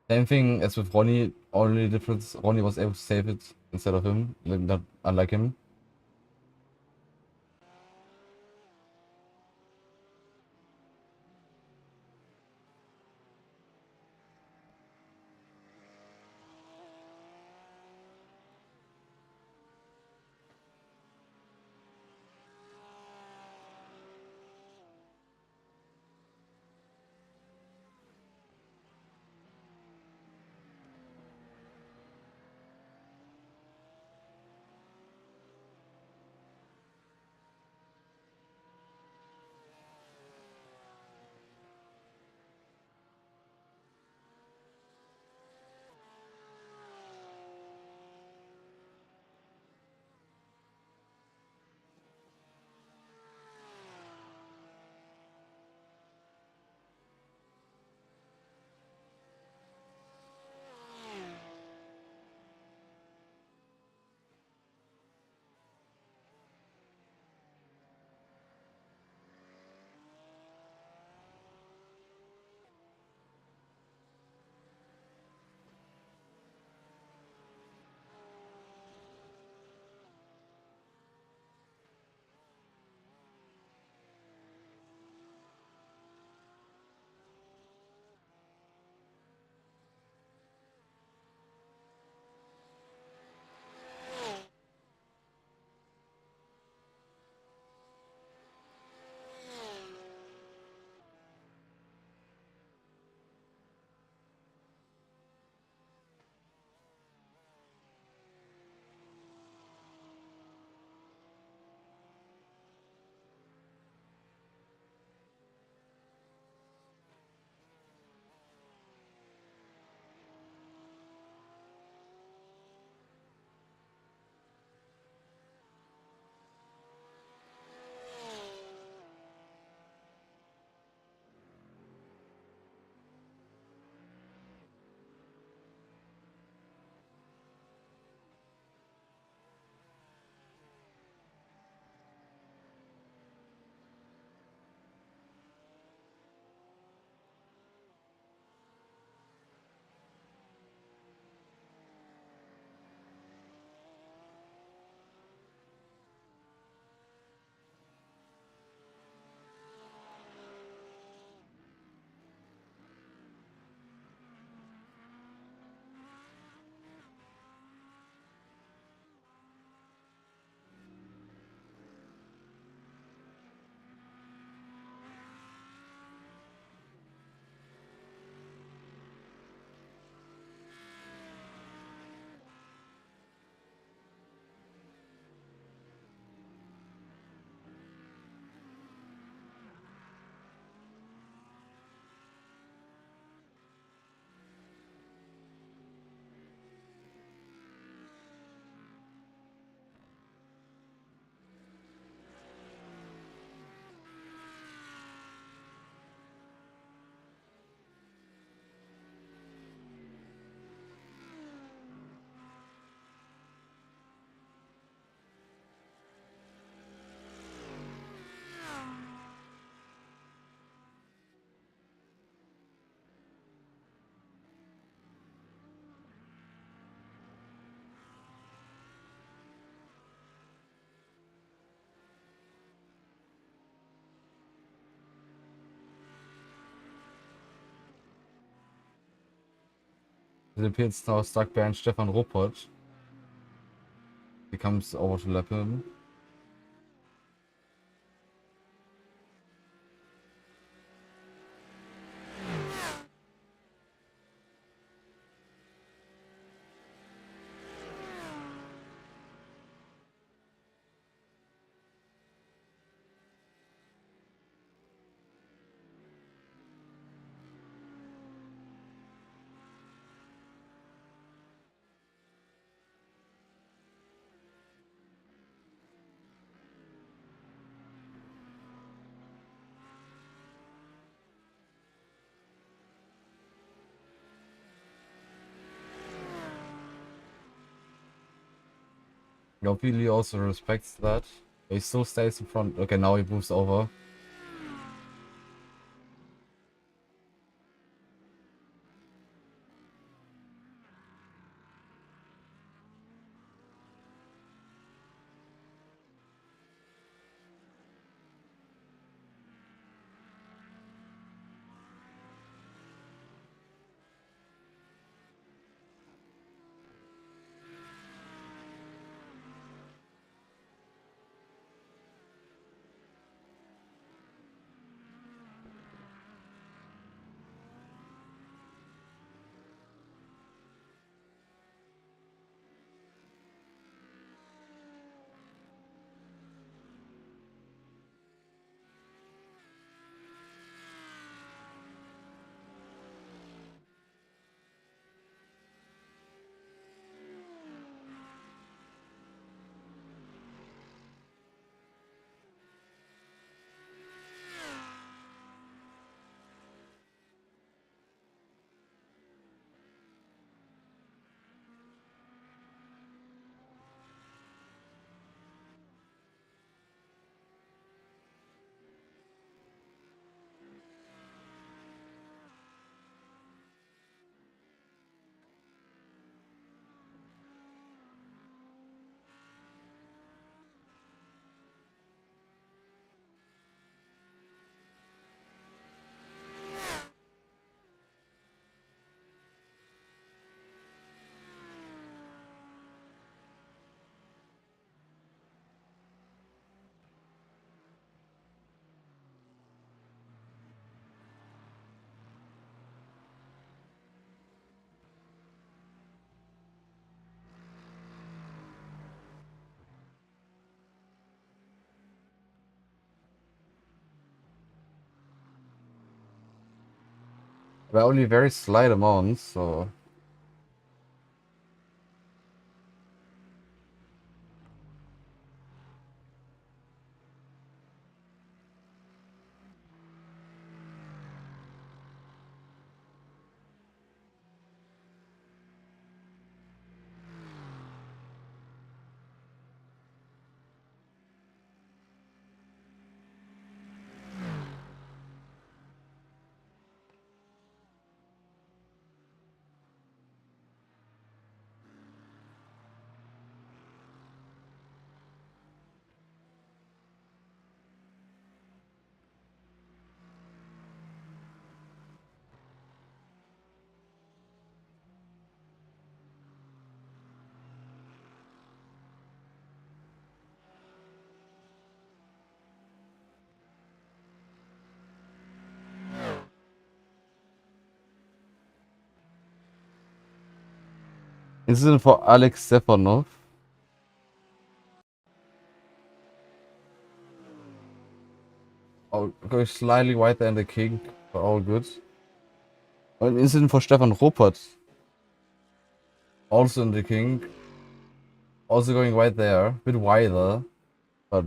Same thing as with Ronnie, only difference Ronnie was able to save it instead of him, not unlike him. The pit's now stuck behind Stefan Ruppert. He comes over to lap him. He also respects that. He still stays in front. Okay, now he moves over. But only very slight amounts, so... Incident for Alex Stefanov. Oh, going slightly wider than the king, but all good. An incident for Stefan Ruppert. Also in the king. Also going wide there. A bit wider, but...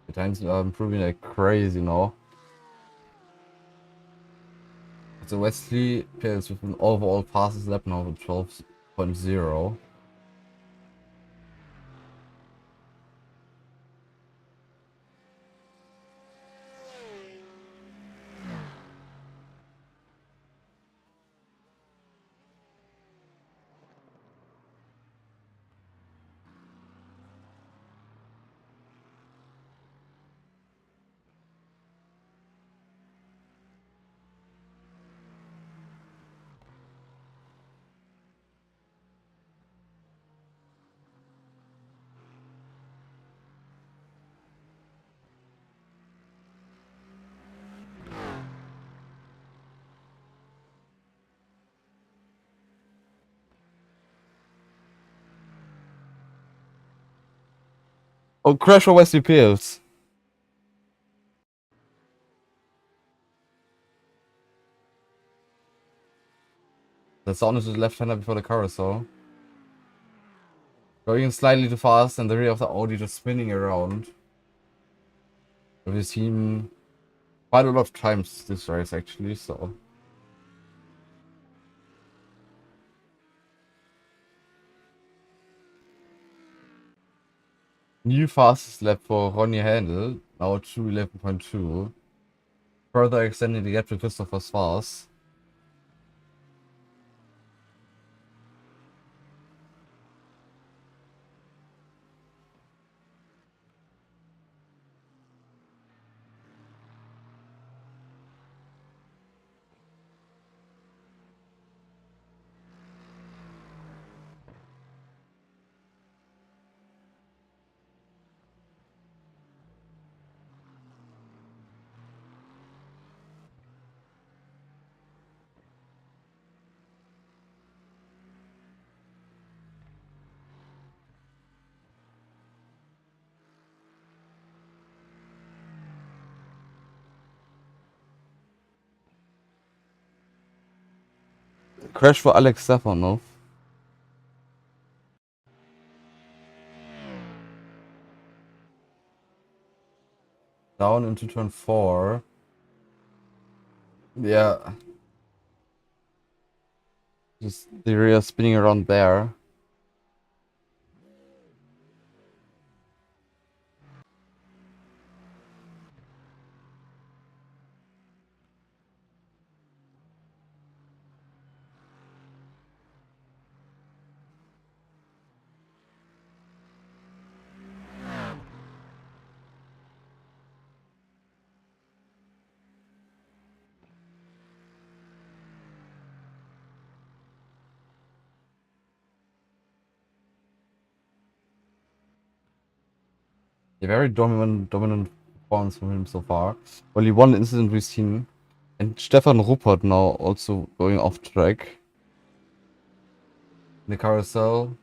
The times are improving like crazy now. So Wesley pairs with an overall passes lap now of 12.0. Oh, crash for Wesley Pierce. The sound is the left-hander before the carousel. Going slightly too fast and the rear of the Audi just spinning around. We've seen quite a lot of times this race actually, so... New fastest lap for Ronnie Handel, now 2:11.2. Further extending the gap to Christopher Swas. Crash for Alex Stefanov. Down into turn 4. Yeah. Just the rear spinning around there. A very dominant performance from him so far. Only one incident we've seen. And Stefan Ruppert now also going off track. In the carousel.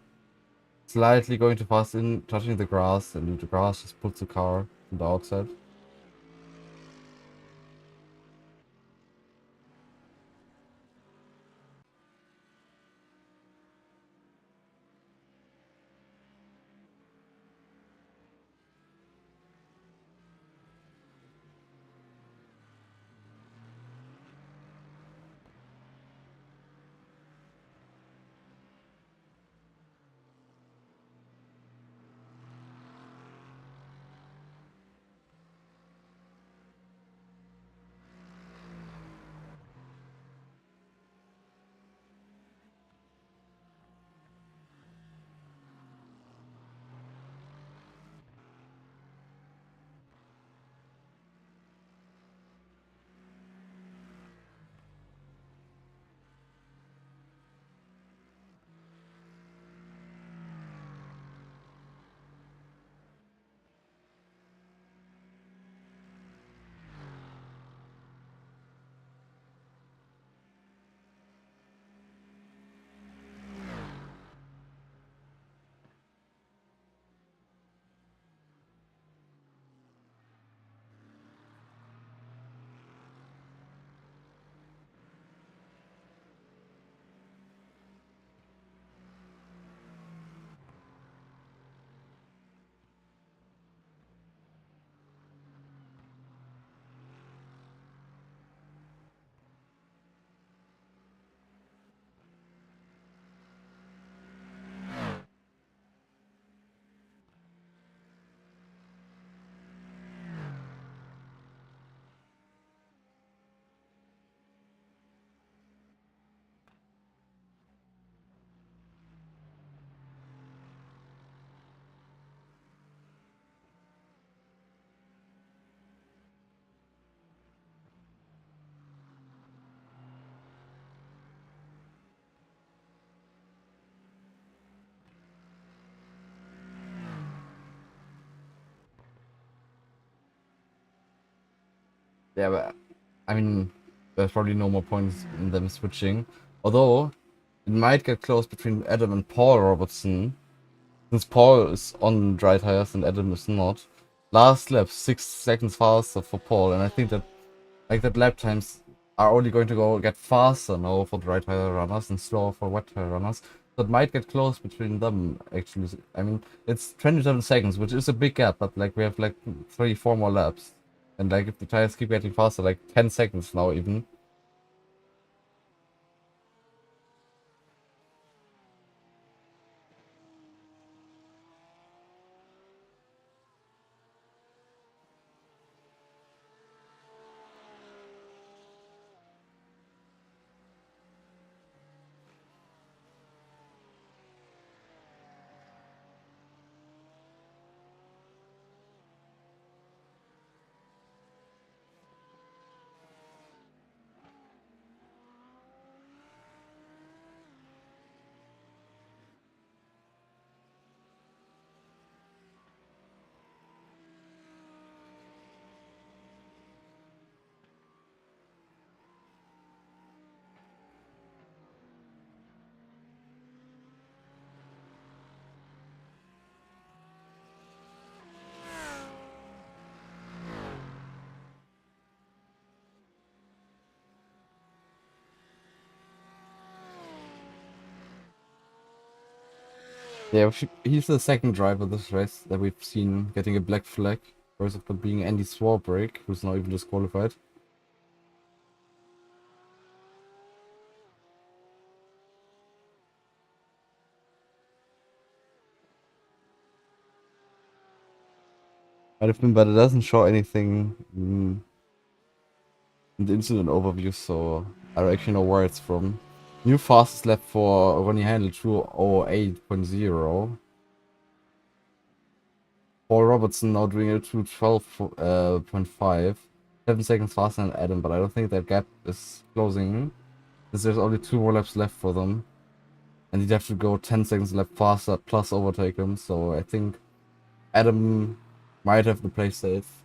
Slightly going too fast in, touching the grass, and the grass just puts the car to the outside. Yeah, but I mean, there's probably no more points in them switching. Although, it might get close between Adam and Paul Robertson, since Paul is on dry tires and Adam is not. Last lap, 6 seconds faster for Paul, and I think that that lap times are only going to get faster now for dry tire runners and slower for wet tire runners. So it might get close between them actually. I mean, it's 27 seconds, which is a big gap, but like we have like 3-4 more laps. And like if the tires keep getting faster, like 10 seconds now even. Yeah, he's the second driver this race that we've seen getting a black flag. First of all being Andy Swarbrick, who's not even disqualified. Might have been, but it doesn't show anything in the incident overview, so I don't actually know where it's from. New fastest lap for Ronnie Handel, 2:08.0. Paul Robertson now doing a 2:12.5. 7 seconds faster than Adam, but I don't think that gap is closing. Because there's only 2 more laps left for them. And you'd have to go 10 seconds lap faster plus overtake him, so I think Adam Might have to play safe.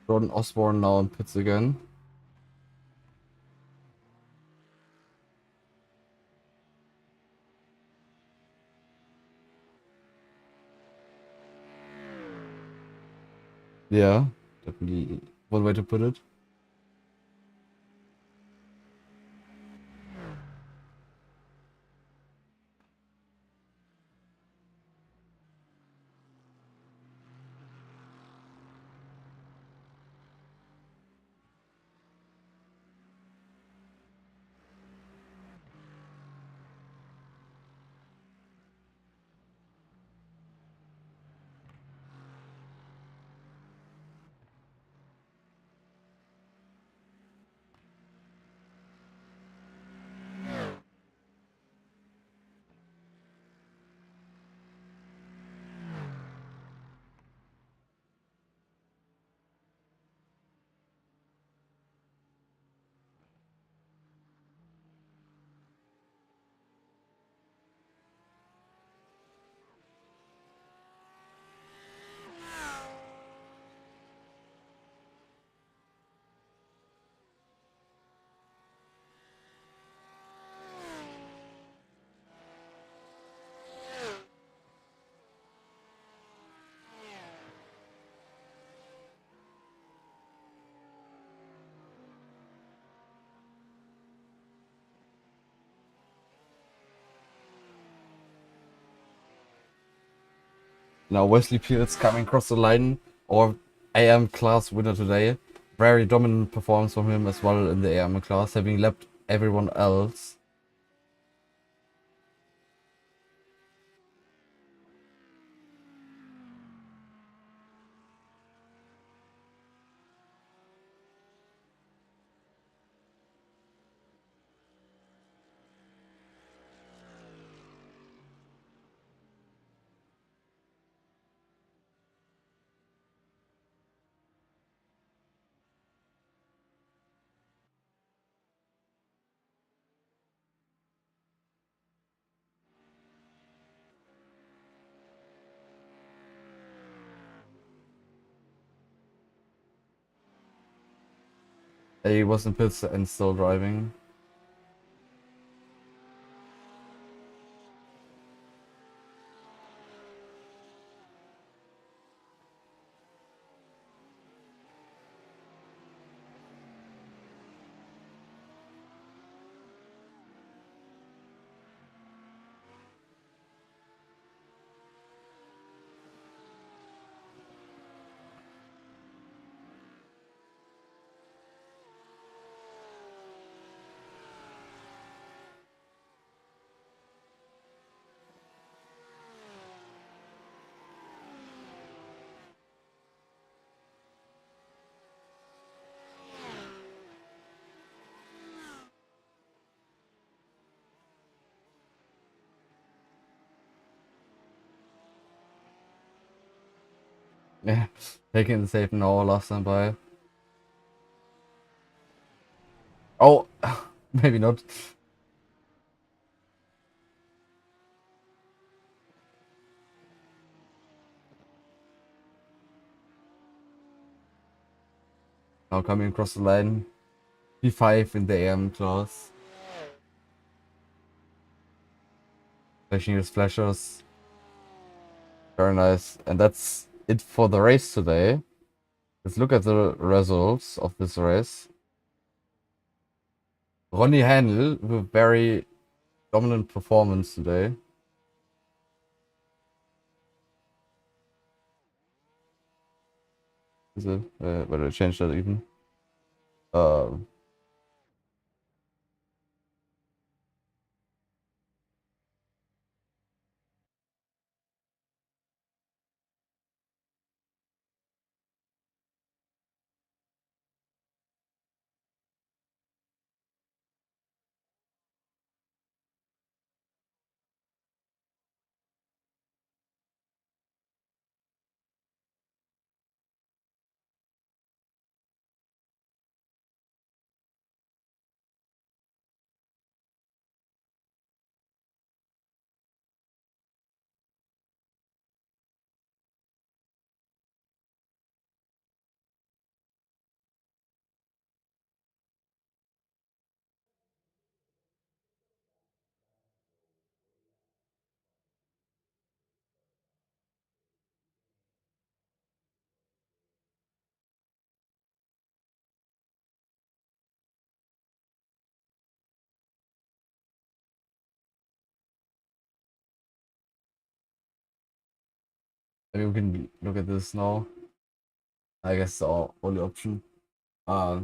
Jordan Osborne now in pits again. Yeah, definitely one way to put it. Now Wesley Pearce coming across the line, or AM class winner today. Very dominant performance from him as well in the AM class, having lapped everyone else. He was in pits and still driving. Yeah, taking the safe now last time by. Oh, maybe not. Now coming across the line. P5 in the AM class. Flashing his flashers. Very nice. And that's it for the race today. Let's look at the results of this race. Ronnie Handel with very dominant performance today. Is it? Where did I change that even? Uh, maybe we can look at this now. I guess the only option. Uh,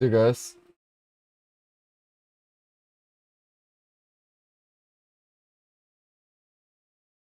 See you guys.